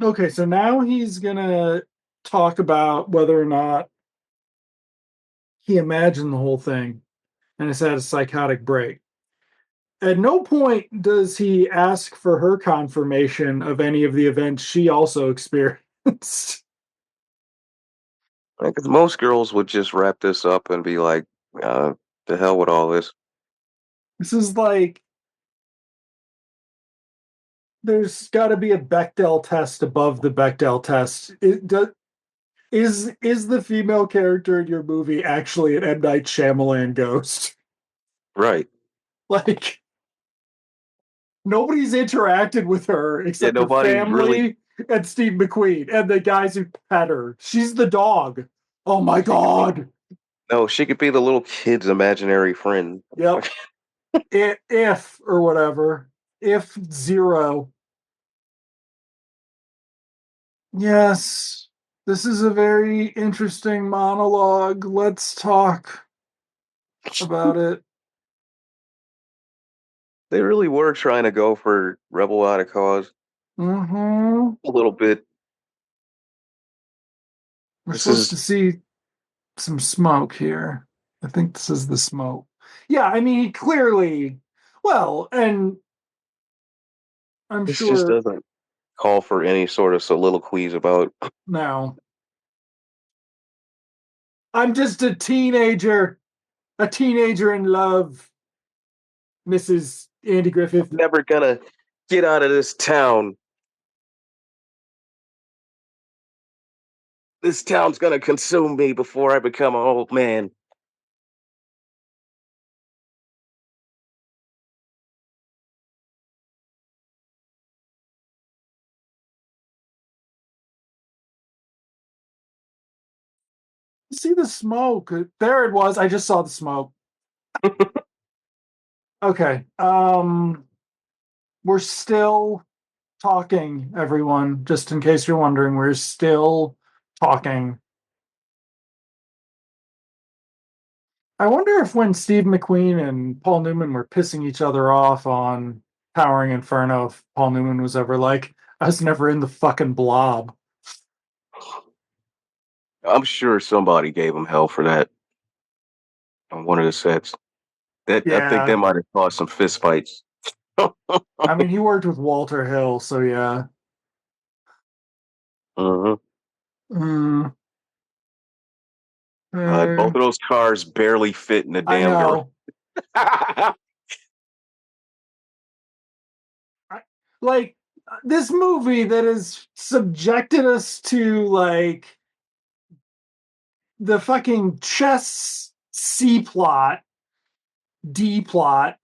Okay, so now he's going to talk about whether or not he imagined the whole thing and has had a psychotic break. At no point does he ask for her confirmation of any of the events she also experienced. Because most girls would just wrap this up and be like, uh, "The hell with all this." This is like there's got to be a Bechdel test above the Bechdel test. Is the female character in your movie actually an M. Night Shyamalan ghost? Right? Like nobody's interacted with her Yeah. except her Nobody really. family and Steve McQueen and the guys who pet her. She's the dog. Oh my She could be. god. No, she could be the little kid's imaginary friend. Yep. If or whatever. If zero. Yes. This is a very interesting monologue. Let's talk about it. They really were trying to go for rebel out of cause Mm-hmm. a little bit. We're This supposed to is see some smoke here. I think this is the smoke. Yeah, I mean, he clearly, well, and I'm this just sure doesn't call for any sort of soliloquies about. now, I'm just a teenager in love, Mrs. Andy I'm Griffith. never gonna get out of this town. This town's gonna consume me before I become an old man. See the smoke. There it was. I just saw the smoke. Okay. We're still talking, everyone, just in case you're wondering, we're still talking. I wonder if when Steve McQueen and Paul Newman were pissing each other off on Towering Inferno, if Paul Newman was ever like, I was never in the fucking blob. I'm sure somebody gave him hell for that on one of the sets. That I think that Yeah. might have caused some fistfights. I mean, he worked with Walter Hill, so yeah. Mhm. Mm, Both uh, of those cars barely fit in the I damn garage. know. Like, this movie that has subjected us to, like, the fucking chess C plot, D plot,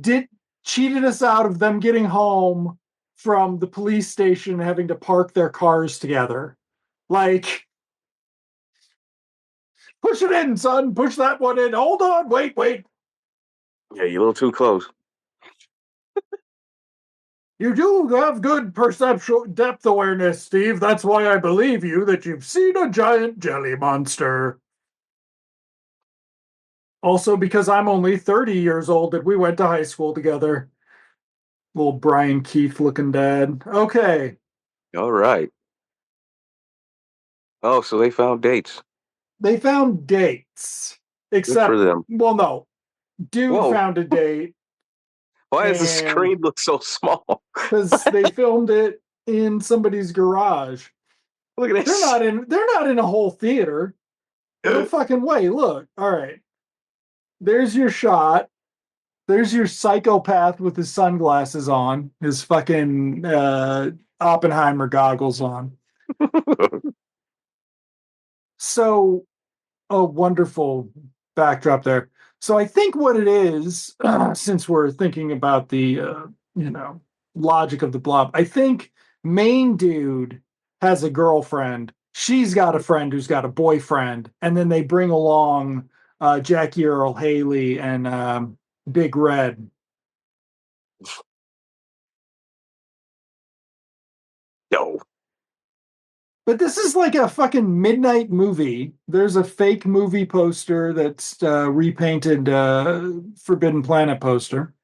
did cheated us out of them getting home from the police station having to park their cars together. Like, push it in, son. Push that one in. Hold on. Wait, wait. Yeah, you're a little too close. You do have good perceptual depth awareness, Steve. That's why I believe you that you've seen a giant jelly monster. Also, because I'm only 30 years old and we went to high school together. Little Brian Keith looking dad. Okay. All right. Oh, so they found dates. They found dates. Good for Except, them. well, no. Dude Whoa, found a date why does the and screen look so small? because they filmed it in somebody's garage. Look at this. They're not in a whole theater. No fucking way. Look. All right. There's your shot. There's your psychopath with his sunglasses on, his fucking Oppenheimer goggles on. So, a wonderful backdrop there. So I think what it is, since we're thinking about the you know logic of the blob, I think main dude has a girlfriend. She's got a friend who's got a boyfriend, and then they bring along Jackie Earl Haley and Big Red. No. But this is like a fucking midnight movie. There's a fake movie poster that's repainted Forbidden Planet poster.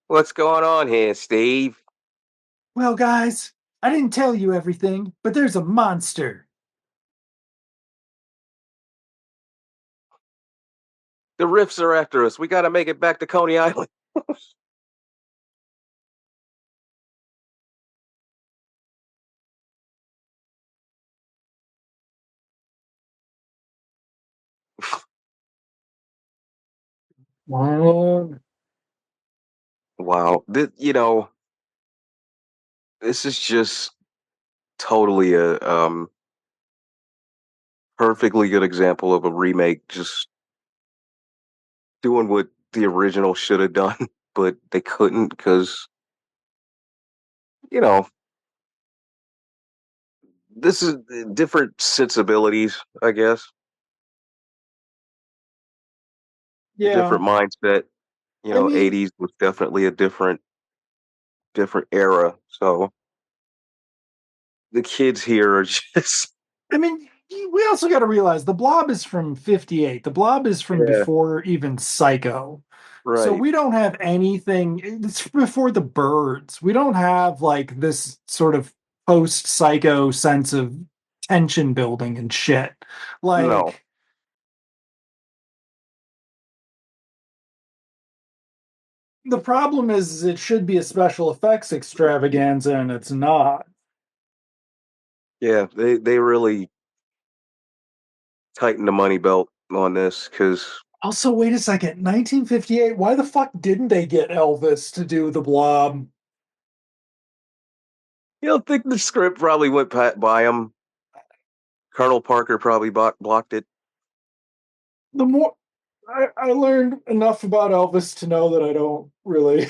What's going on here, Steve? Well, guys, I didn't tell you everything, but there's a monster. The Rifts are after us. We got to make it back to Coney Island. Well, Wow. This is just totally a perfectly good example of a remake just doing what the original should have done, but they couldn't because, you know, this is different sensibilities, I guess, a yeah. different mindset. I mean, 80s was definitely a different era. So the kids here are just I mean, we also got to realize the Blob is from 58. The Blob is from yeah, before even Psycho. So right. we don't have anything, it's before the birds. We don't have like this sort of post Psycho sense of tension building and shit. No. Like, the problem is it should be a special effects extravaganza and it's not. Yeah, they really tightened the money belt on this because Also, wait a second. 1958, why the fuck didn't they get Elvis to do the Blob? you don't think the script probably went by him. Colonel Parker probably blocked it. The more I learned enough about Elvis to know that I don't really.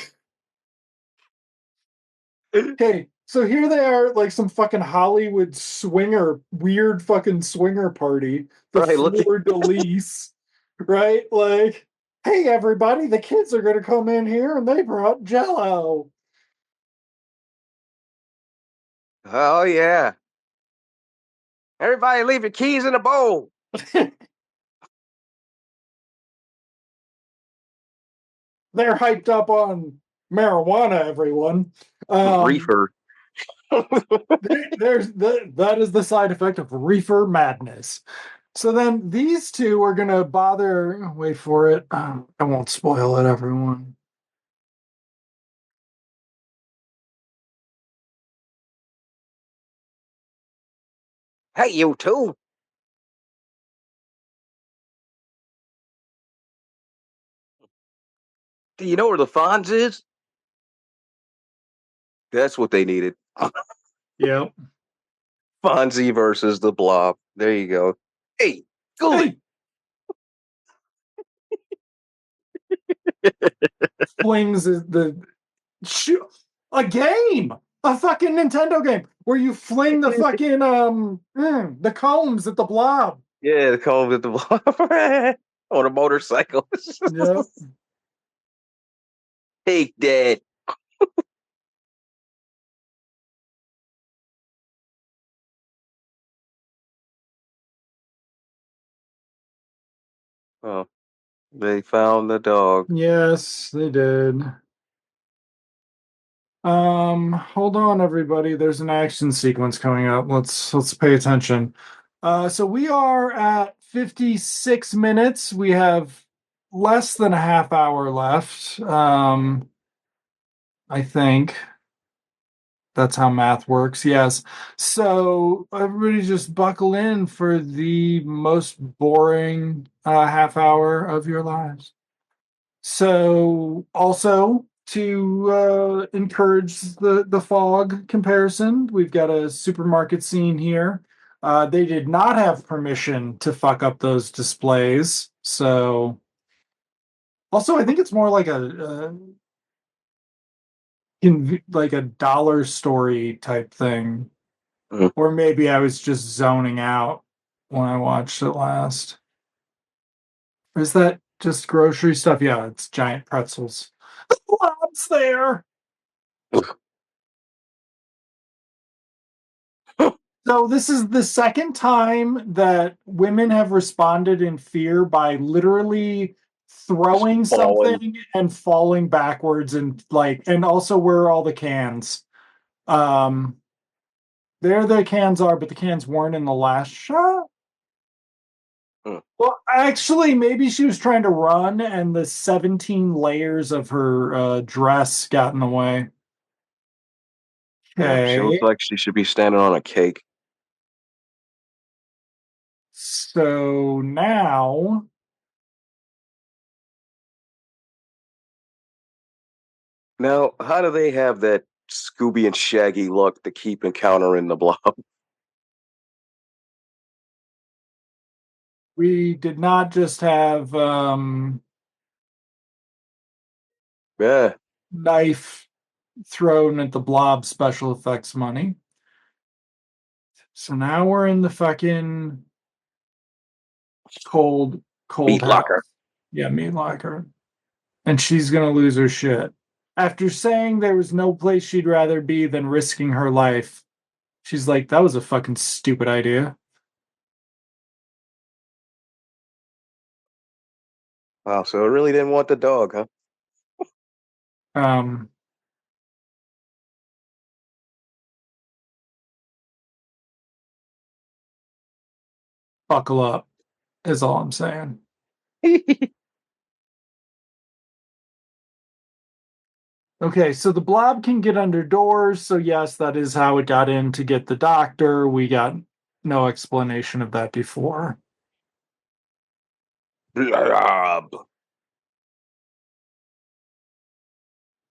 Okay, so here they are, like some fucking Hollywood swinger, weird fucking swinger party, the Right, look at Fleur de Lis, right? Like, hey everybody, the kids are gonna come in here and they brought jello. oh yeah. Everybody leave your keys in the bowl. They're hyped up on marijuana, everyone. Um, Reefer. that is the side effect of reefer madness. So then these two are gonna bother. Wait for it. I won't spoil it, everyone. Hey, you two. Do you know where the Fonz is? That's what they needed. Yep. Fonzie versus the Blob. There you go. Hey, Ghoulie. Hey, flings is the shoot a game, a fucking Nintendo game where you fling the fucking the combs at the blob. Yeah, the combs at the Blob on a motorcycle. Yep. Take that. Oh, they found the dog. Yes, they did. Hold on, everybody. There's an action sequence coming up. Let's pay attention. So we are at 56 minutes. We have less than a half hour left. I think that's how math works. Yes. So everybody just buckle in for the most boring half hour of your lives. So also to encourage the fog comparison, we've got a supermarket scene here. They did not have permission to fuck up those displays. So also, I think it's more like like a dollar story type thing, Mm. or maybe I was just zoning out when I watched it last. Is that just grocery stuff? Yeah, it's giant pretzels. Blob's there. So this is the second time that women have responded in fear by literally Just throwing falling. something and falling backwards and like and also where are all the cans? Um there the cans are, but the cans weren't in the last shot. Hmm. Well, actually, maybe she was trying to run and the 17 layers of her dress got in the way. Yeah, she looks Okay. like she should be standing on a cake. So now Now, how do they have that Scooby and Shaggy look to keep encountering the Blob? we did not just have Yeah, knife thrown at the blob special effects money. So now we're in the fucking cold, cold meat house. locker. Yeah, meat locker. And she's gonna lose her shit. After saying there was no place she'd rather be than risking her life, she's like, that was a fucking stupid idea. Wow, so it really didn't want the dog, huh? Um, buckle up, is all I'm saying. Okay, so the blob can get under doors. So, yes, that is how it got in to get the doctor. We got no explanation of that before. Blob.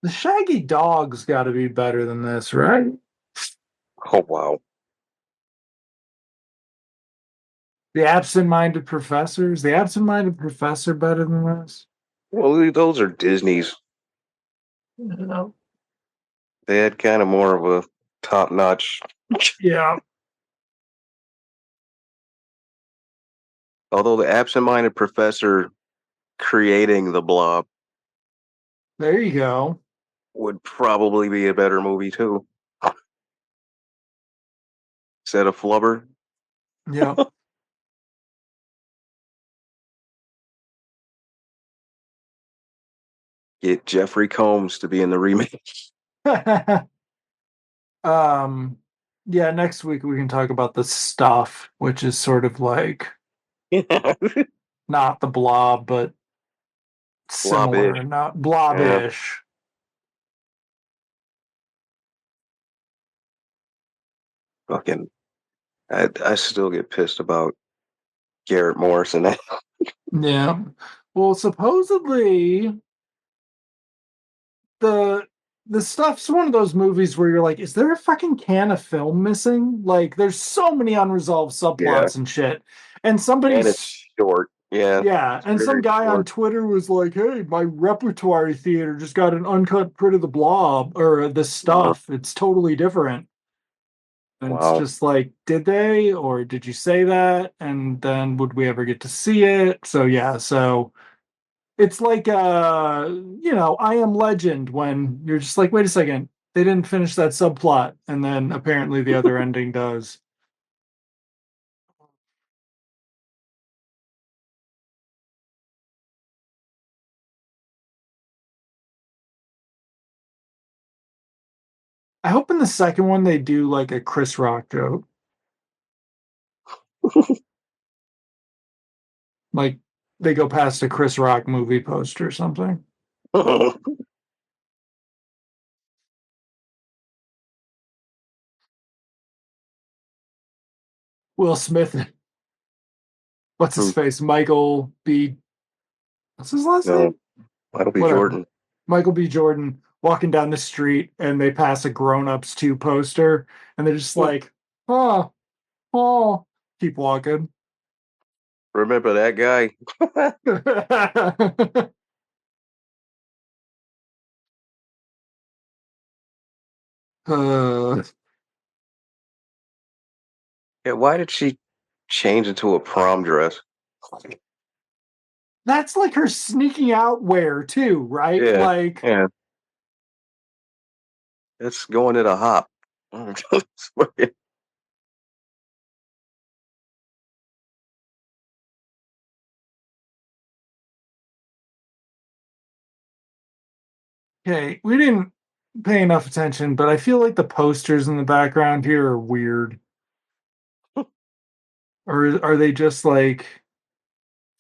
The Shaggy Dog's got to be better than this, right? Oh wow. The Absent Minded Professor. Is the Absent Minded Professor better than this? Well, those are Disney's. No. They had kind of more of a top notch. Yeah, Although the absent-minded professor creating the Blob there you go. would probably be a better movie too. Instead of Flubber. Yeah. Get Jeffrey Combs to be in the remake. um, yeah, next week we can talk about the stuff, which is sort of like not the blob, but Blob-ish. similar, not Yeah, blob-ish. fucking. I still get pissed about Garrett Morris and that. Yeah. Well, supposedly the the stuff's one of those movies where you're like, is there a fucking can of film missing? Like, there's so many unresolved Yeah, subplots and shit. And and it's somebody's short. Yeah, yeah, it's and some very guy on short. Twitter was like, "Hey, my repertoire theater just got an uncut print of the Blob or the Mhm. stuff. It's totally different." And it's Wow. just like, did they or did you say that? And then would we ever get to see it? So yeah, so it's like I Am Legend when you're just like, wait a second, they didn't finish that subplot, and then apparently the other ending does. I hope in the second one they do like a Chris Rock joke. Like they go past a Chris Rock movie poster or something. Will Smith, what's his face? Michael B. What's his last No, name? that'll be Whatever. Jordan. Michael B. Jordan walking down the street and they pass a Grown Ups 2 poster and they're just like, oh, oh, keep walking. Remember that guy? uh, Yeah, why did she change into a prom dress? That's like her sneaking out wear too, right? Yeah, Like, yeah. It's going at a hop. okay, we didn't pay enough attention, but I feel like the posters in the background here are weird. Or are they just like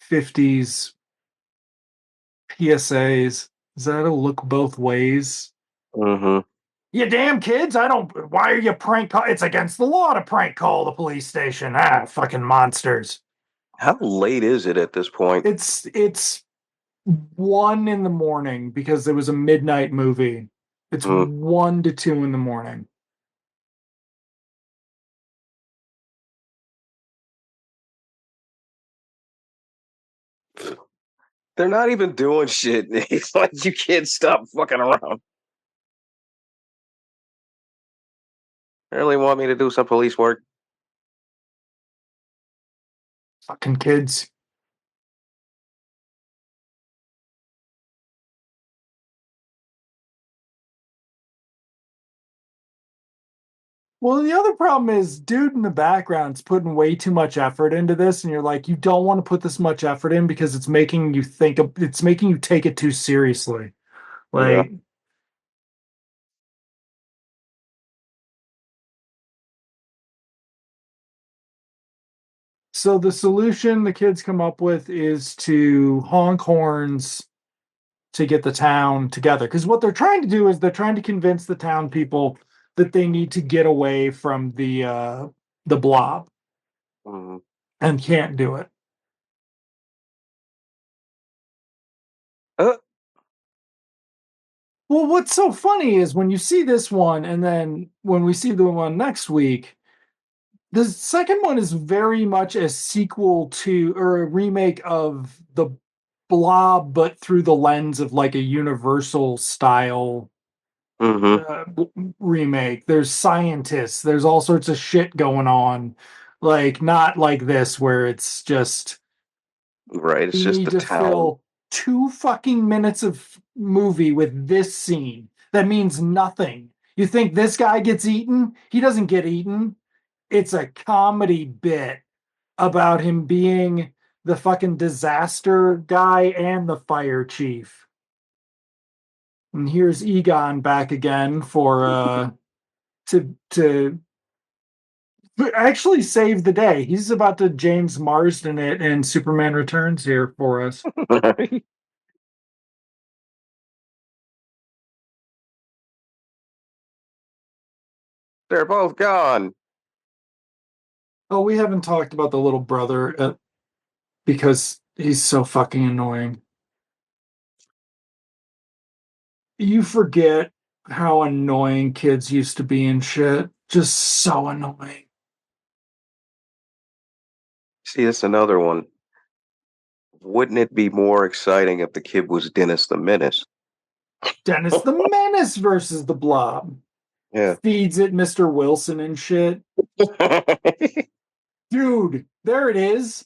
50s PSAs? Is that a look both ways? hmm You damn kids, I don't. Why are you prank call? It's against the law to prank call the police station. Ah, fucking monsters. How late is it at this point? It's 1 in the morning because it was a midnight movie. It's Mm. 1 to 2 in the morning. They're not even doing shit. It's like you can't stop fucking around. Really want me to do some police work? Fucking kids. Well, the other problem is, dude in the background's putting way too much effort into this, and you're like, you don't want to put this much effort in because it's making you think of, it's making you take it too seriously. Yeah. Like, so the solution the kids come up with is to honk horns to get the town together. Because what they're trying to do is they're trying to convince the town people that they need to get away from the blob Mhm. and can't do it. Uh, Well, what's so funny is when you see this one, and then when we see the one next week, the second one is very much a sequel to or a remake of the Blob, but through the lens of like a Universal style mhm. uh, remake. There's scientists, there's all sorts of shit going on, like not like this where it's just Right. It's we just need the to town. fill 2 fucking minutes of movie with this scene that means nothing. You think this guy gets eaten? He doesn't get eaten. It's a comedy bit about him being the fucking disaster guy and the fire chief. And here's Egon back again for to actually save the day. He's about to James Marsden it and Superman Returns here for us. They're both gone. Oh, we haven't talked about the little brother because he's so fucking annoying. You forget how annoying kids used to be and shit. Just so annoying. See, that's another one. Wouldn't it be more exciting if the kid was Dennis the Menace? Dennis the Menace versus the Blob. Yeah. Feeds it Mr. Wilson and shit. Dude, there it is.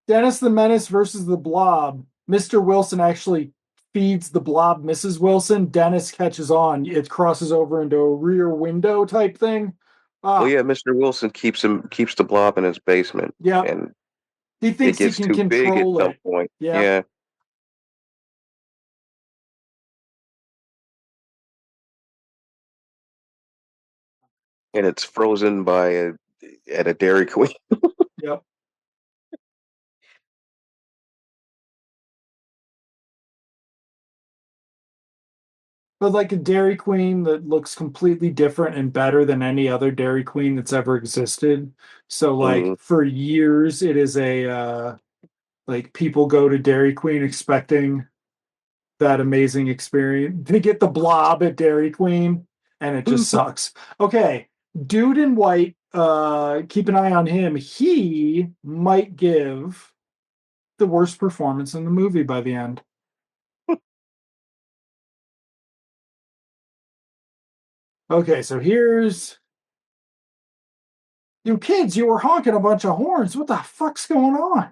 Dennis the Menace versus the Blob. Mr. Wilson actually feeds the Blob Mrs. Wilson. Dennis catches on. It crosses over into a rear window type thing. Well, Ah, yeah, Mr. Wilson keeps the blob in his basement, yep. and He it thinks he gets can too big at control some it. point. Yep. Yeah, and it's frozen by at a Dairy Queen. Yep. But like a Dairy Queen that looks completely different and better than any other Dairy Queen that's ever existed. So like Mm, for years it is a like people go to Dairy Queen expecting that amazing experience. They get the blob at Dairy Queen and it just sucks. Okay, dude in white, keep an eye on him. He might give the worst performance in the movie by the end. Okay, so here's you kids, you were honking a bunch of horns. What the fuck's going on?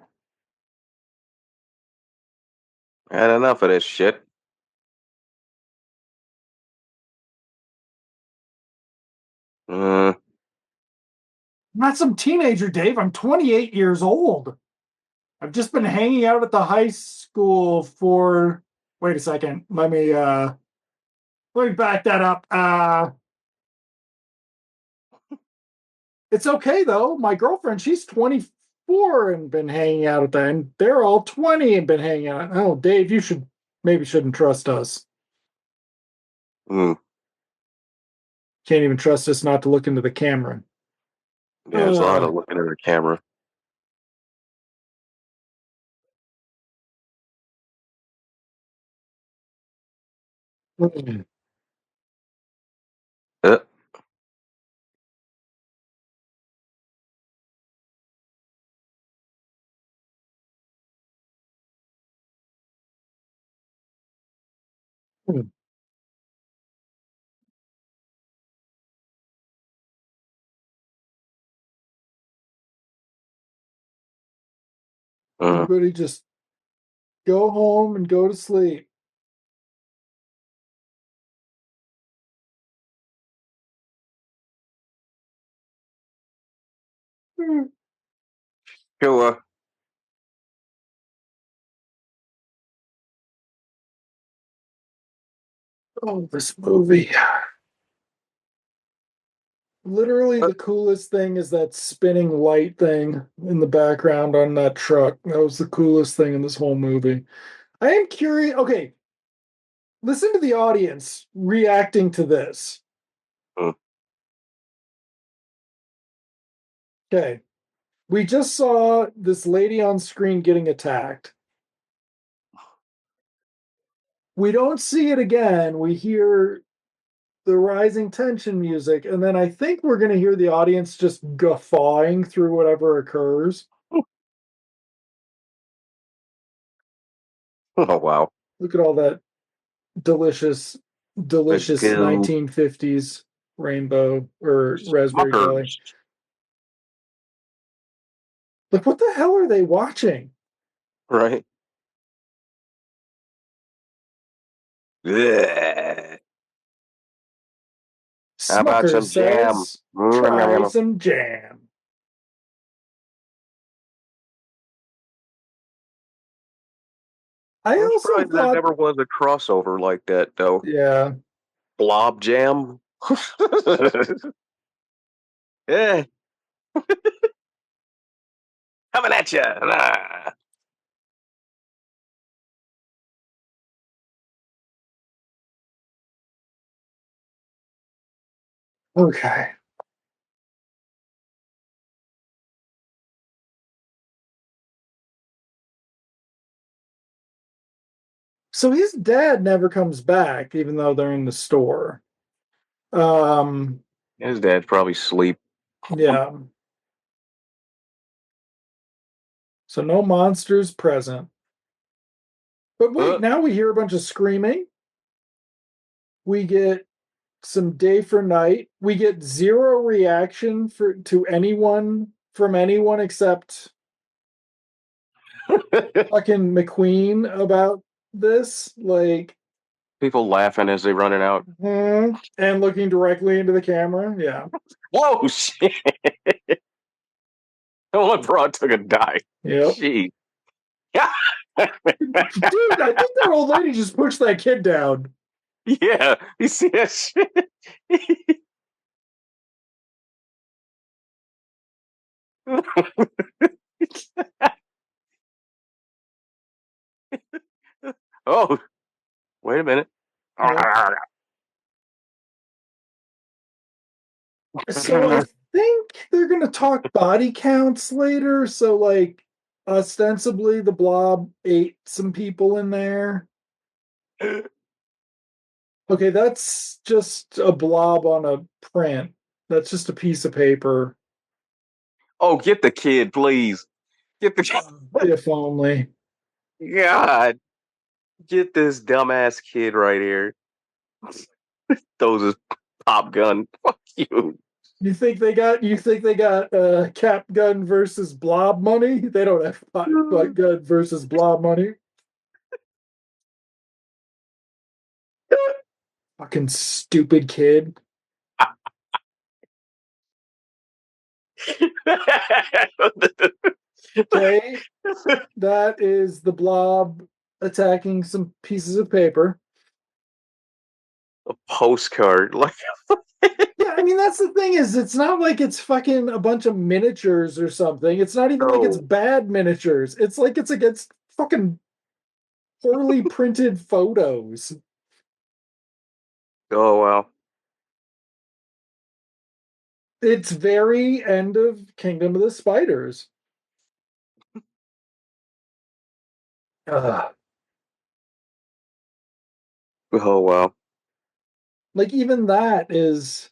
Had enough of this shit. Uh, I'm not some teenager, Dave. I'm 28 years old. I've just been hanging out at the high school for. Wait a second. Let me back that up. It's okay though. My girlfriend, she's 24 and been hanging out at the and they're all 20 and been hanging out. Oh, Dave, you should maybe shouldn't trust us. mm, Can't even trust us not to look into the camera. yeah, there's a lot Uh, of looking at the camera. mm, Uh, mm. uh, Everybody just go home and go to sleep. Mm. sure. Oh, this movie. Literally, Uh, the coolest thing is that spinning light thing in the background on that truck. That was the coolest thing in this whole movie. I am curious. Okay, listen to the audience reacting to this. uh, Okay, we just saw this lady on screen getting attacked. We don't see it again. We hear the rising tension music, and then I think we're going to hear the audience just guffawing through whatever occurs. oh wow. Look at all that delicious, The delicious goo 1950s rainbow or raspberry jelly. Smuckers, Like, what the hell are they watching? right? Bleh. How about Smucker some jam? says, try I'm some jam. I also surprised that thought, never was a crossover like that, though. yeah, Blob jam. Yeah, coming at you. Nah. okay. So his dad never comes back, even though they're in the store. Um, His dad's probably asleep. yeah. So no monsters present. But wait, Uh, now we hear a bunch of screaming. We get some day for night. We get zero reaction for to anyone from anyone except fucking McQueen about this. Like, People laughing as they running out. and looking directly into the camera. Yeah. Whoa, shit! One broad took a dive. Yep. Gee. Yeah. Dude, I think that old lady just pushed that kid down. Yeah. You see that shit? Oh, wait a minute. Yep. So I think they're gonna talk body counts later. So like ostensibly the blob ate some people in there. Okay, that's just a blob on a print. That's just a piece of paper. Oh, get the kid, please. Get the kid. If only. God, get this dumbass kid right here. Throws his pop gun. Fuck you. You think they got cap gun versus blob money? They don't have pot gun versus blob money. Fucking stupid kid. Okay, that is the blob attacking some pieces of paper. A postcard. Like, Yeah, I mean that's the thing is it's not like it's fucking a bunch of miniatures or something. It's not even like it's no. bad miniatures. It's like it's against fucking poorly printed photos. Oh, wow. It's very end of Kingdom of the Spiders. Ugh. Oh, wow. Like even that is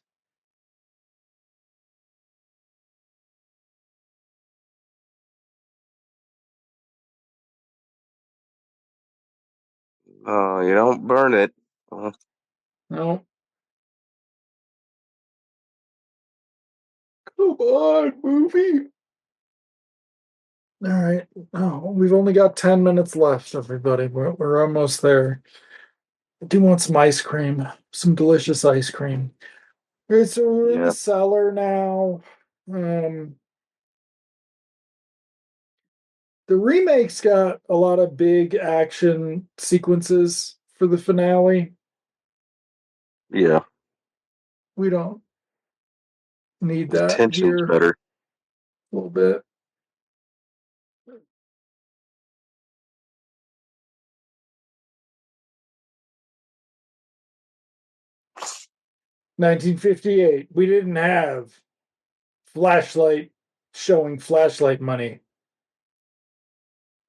Oh, you don't burn it. Uh, no. Come on, movie. All right. Oh, we've only got 10 minutes left, everybody. We're almost there. I do want some ice cream, some delicious ice cream. Okay, so we're in the yeah. cellar now. Um, the remake's got a lot of big action sequences for the finale. Yeah. We don't need The that tension's here better. a little bit. 1958. We didn't have flashlight showing flashlight money.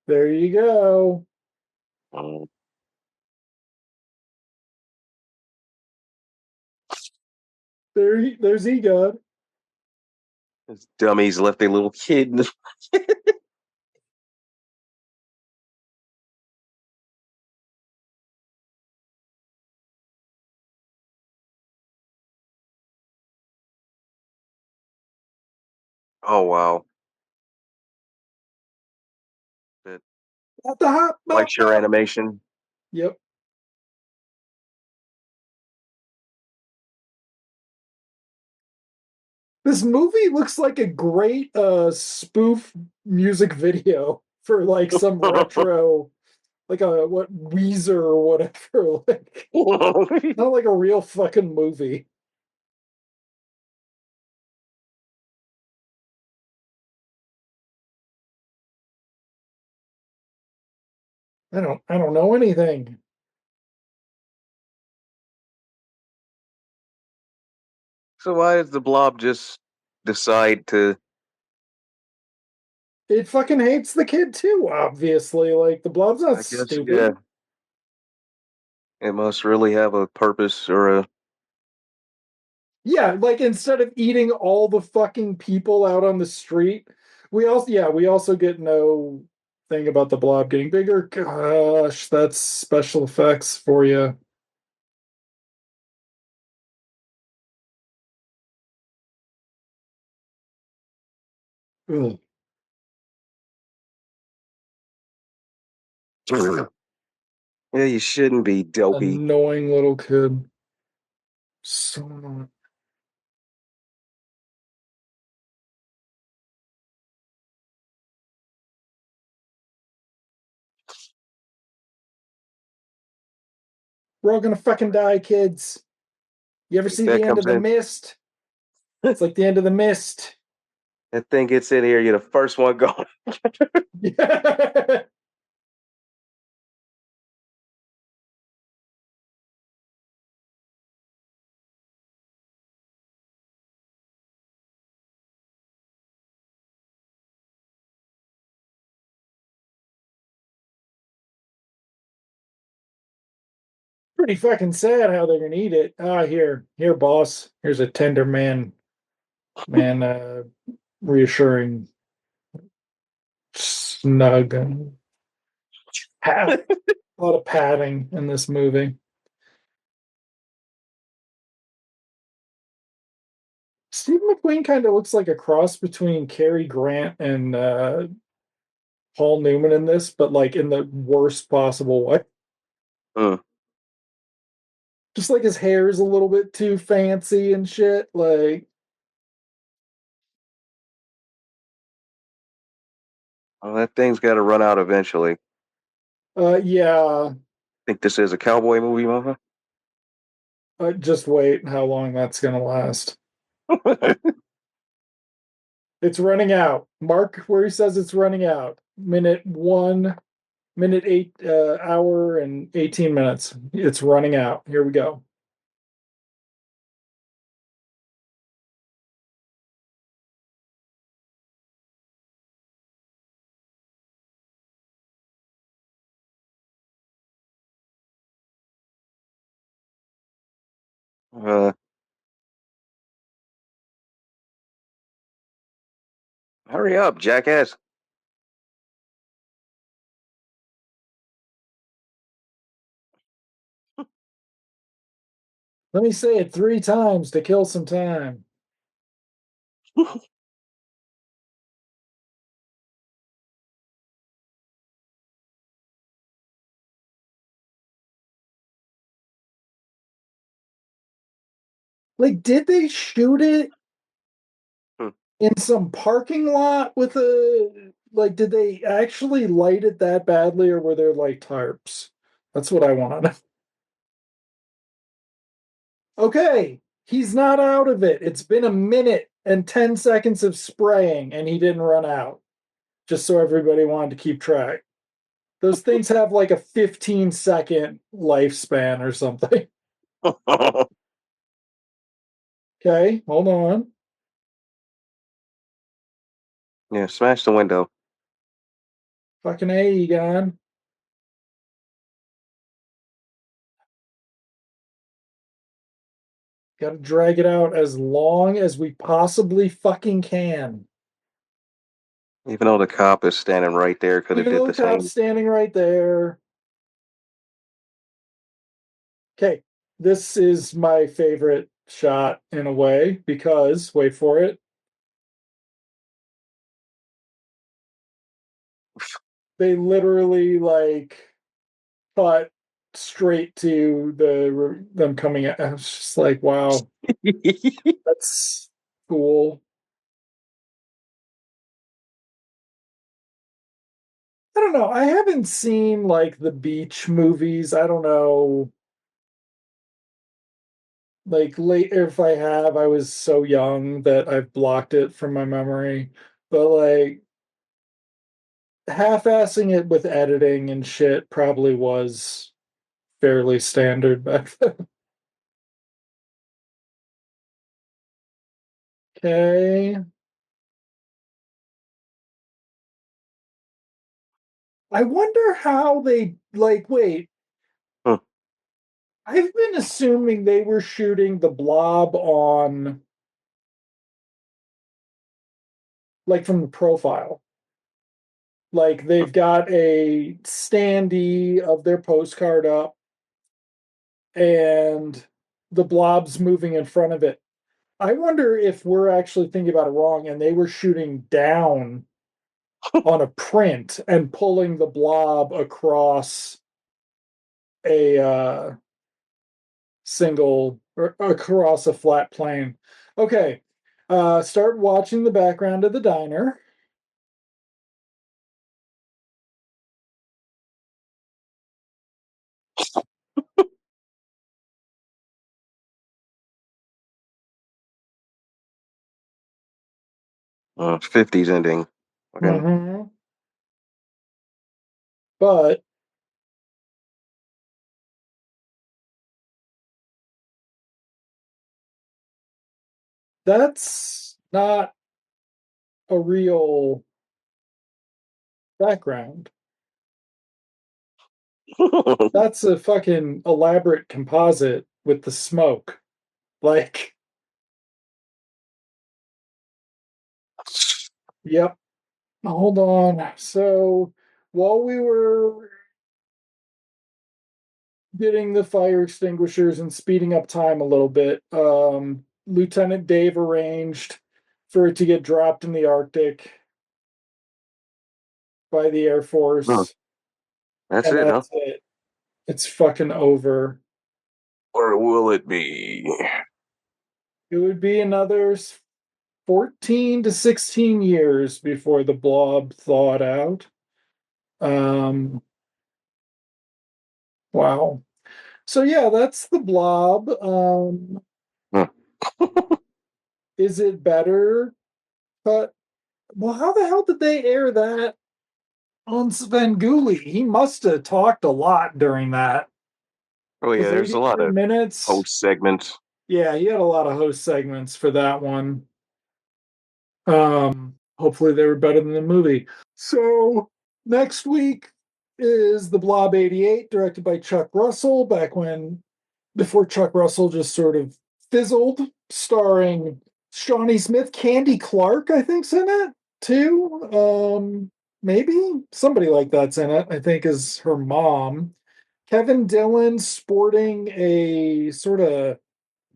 There you go. Um, There's Egod. those dummies left a little kid in the. Oh, wow. It At the hop, bop, likes your bop. animation. Yep. This movie looks like a great spoof music video for like some retro, like a what Weezer or whatever. Like not like a real fucking movie. I don't know anything. So why does the blob just decide to? It fucking hates the kid too, obviously. Like the blob's not I guess, yeah. stupid. It must really have a purpose or a. Yeah, like instead of eating all the fucking people out on the street, we also get no thing about the blob getting bigger. Gosh, that's special effects for you. Ugh, Yeah, you shouldn't be dopey. annoying little kid. So annoying. We're all gonna fucking die, kids. You ever Think see that the end of comes the in. mist? It's like the end of the mist. That thing gets in here, you're the first one going. Yeah. Pretty fucking sad how they're gonna eat it. Ah, here, boss. Here's a tender man, reassuring, snug, and pat, a lot of padding in this movie. Steve McQueen kind of looks like a cross between Cary Grant and Paul Newman in this, but like in the worst possible way. Mm. Just like his hair is a little bit too fancy and shit. Like, Well, that thing's got to run out eventually. yeah. Think this is a cowboy movie, mother? Just wait how long that's gonna last. It's running out. Mark where he says it's running out. Minute one, minute eight, hour and 18 minutes. It's running out. Here we go. uh, Hurry up, jackass. Let me say it 3 times to kill some time. Like, did they shoot it Hmm. in some parking lot with a like? Did they actually light it that badly, or were there like tarps? That's what I want to know. Okay, he's not out of it. It's been a minute and 10 seconds of spraying, and he didn't run out. Just so everybody wanted to keep track. Those things have like a 15-second lifespan or something. Okay, hold on. Yeah, smash the window. Fucking A, Egon. Gotta drag it out as long as we possibly fucking can. Even though the cop is standing right there, could have Even did though the the cop's same. standing right there. Okay, this is my favorite shot in a way because, wait for it, they literally like cut straight to them coming at. I was just like, wow, that's cool. I don't know. I haven't seen like the beach movies. I don't know. Like late, if I have, I was so young that I've blocked it from my memory. But like half-assing it with editing and shit probably was fairly standard back then. Okay. I wonder how they like wait, Hmm. I've been assuming they were shooting the blob on like from the profile. Like they've got a standee of their postcard up and the blob's moving in front of it. I wonder if we're actually thinking about it wrong and they were shooting down on a print and pulling the blob across a single or across a flat plane. Okay. Start watching the background of the diner. 50s ending. Okay. Mm-hmm. But that's not a real background. That's a fucking elaborate composite with the smoke. Like, yep. Hold on. So while we were getting the fire extinguishers and speeding up time a little bit, Lieutenant Dave arranged for it to get dropped in the Arctic by the Air Hmm. Force, That's and it, huh? that's it. It's fucking over. Or will it be? It would be another 14 to 16 years before the blob thawed out. Um, wow. So yeah, that's the blob. Hmm. Is it better? But well, how the hell did they air that on Svengoolie? He must have talked a lot during that. Oh yeah, Because there's a lot 83 of minutes. host segments. Yeah, he had a lot of host segments for that one. Hopefully they were better than the movie. So next week is The Blob 88, directed by Chuck Russell, back when before Chuck Russell just sort of fizzled, starring Shawnee Smith, Candy Clark, I think's in it too. Maybe somebody like that's in it, I think is her mom. Kevin Dillon sporting a sort of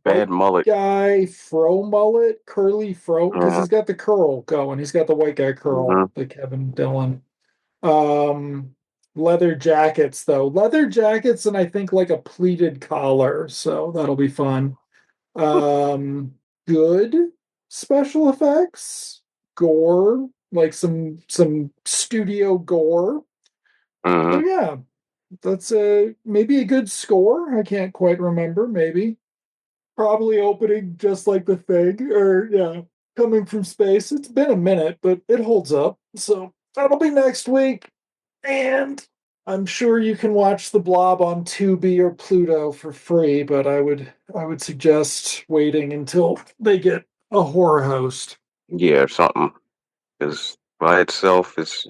Bad white mullet. guy fro mullet, curly fro, because Yeah. he's got the curl going. He's got the white guy curl, Mhm. the Kevin Dillon. Um, Leather jackets though, leather jackets, and I think like a pleated collar, so that'll be fun. Um, Good special effects, gore, like some studio gore. So Mhm. yeah, that's a maybe a good score. I can't quite remember. Maybe probably opening just like the thing, or yeah, coming from space. It's been a minute, but it holds up. So that'll be next week. And I'm sure you can watch The Blob on Tubi or Pluto for free, but I would suggest waiting until they get a horror host. Yeah, something. Because by itself, it's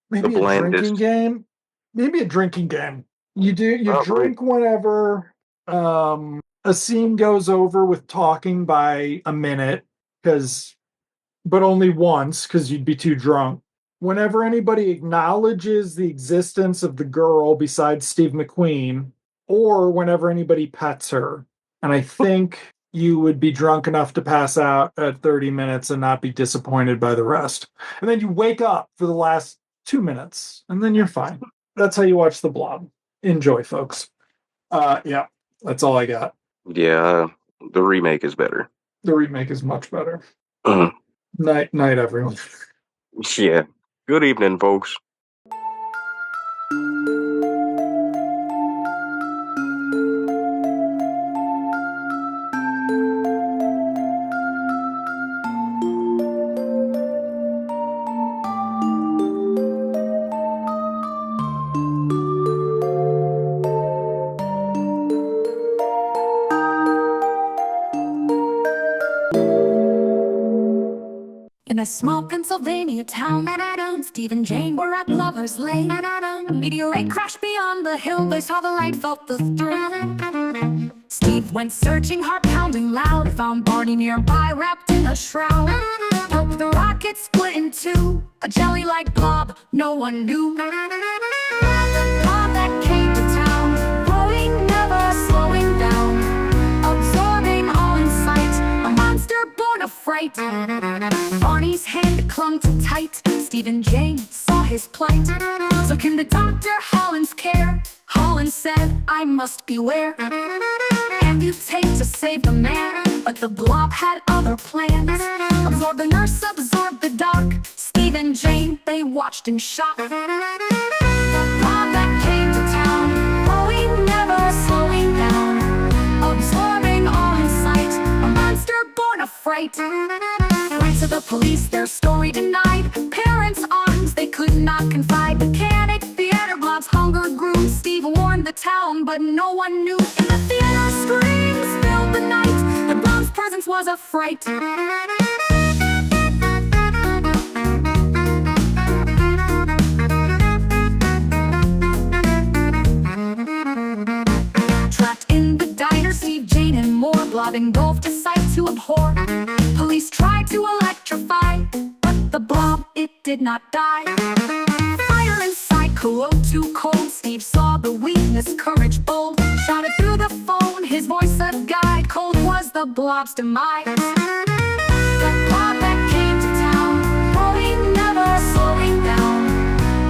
the Maybe a drinking blandest. game. Maybe a drinking game. You Probably. drink whenever a scene goes over with talking by a minute, because but only once because you'd be too drunk. Whenever anybody acknowledges the existence of the girl besides Steve McQueen, or whenever anybody pets her. And I think you would be drunk enough to pass out at 30 minutes and not be disappointed by the rest. And then you wake up for the last 2 minutes, and then you're fine. That's how you watch The Blob. Enjoy, folks. Yeah, that's all I got. Yeah, the remake is better. The remake is much better. Mhm. Night, everyone. Yeah. Good evening, folks. In a small Pennsylvania town, Steve and Jane were at Lover's Lane. A meteorite crashed beyond the hill. They saw the light, felt the thrill. Steve went searching, heart pounding loud. Found Barney nearby, wrapped in a shroud. Hope the rocket split in two. A jelly-like blob, no one knew. The blob that came to town, growing, never slowing down, absorbing all in sight. A monster born of fright. Barney's hand clung too tight. Steve and Jane saw his plight. Took him to Dr. Holland's care. Holland said, I must beware. Amputate to save the man. But the blob had other plans. Absorb the nurse, absorb the doc. Steve and Jane, they watched in shock. The blob that came to town, growing, never slowing down, absorbing all in sight. A monster born of fright. Went to the police, their story denied. Parents' arms, they could not confide. Mechanic, theater blob's hunger grew. Steve warned the town, but no one knew. In the theater, screams filled the night. The blob's presence was a fright. Trapped in the diner, Steve, Jane, and more. Blob engulfed a sight to abhor. Police tried to electrify, but the blob, it did not die. Fire inside, corrode too cold. Steve saw the weakness, courage bold. Shouted through the phone, his voice a guide. Cold was the blob's demise. The blob that came to town, growing, never slowing down,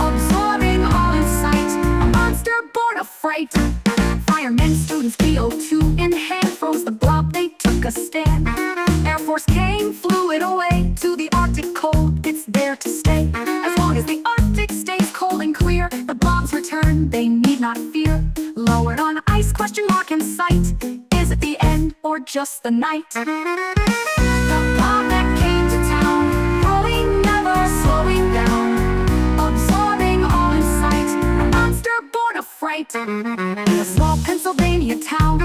absorbing all in sight. A monster born of fright. Firemen stood Captain's VO2 in hand froze the blob, they took a stand. Air Force came, flew it away to the Arctic cold, it's there to stay. As long as the Arctic stays cold and clear, the blobs return, they need not fear. Lowered on ice, question mark in sight, is it the end or just the night? The blob that came to town, rolling, never slowing down, absorbing all in sight, a monster born of fright. In a small Pennsylvania town,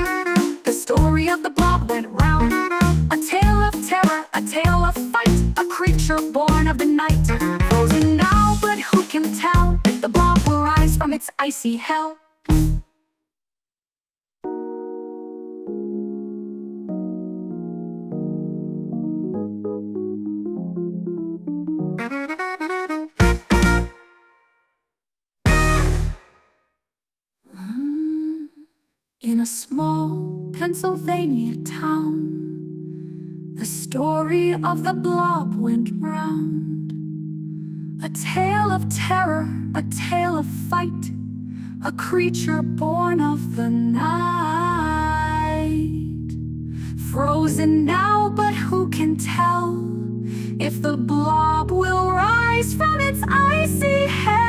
the story of the blob went round. A tale of terror, a tale of fight, a creature born of the night. Frozen now, but who can tell if the blob will rise from its icy hell? In a small Pennsylvania town, the story of the blob went round. A tale of terror, a tale of fight, a creature born of the night. Frozen now, but who can tell if the blob will rise from its icy hell?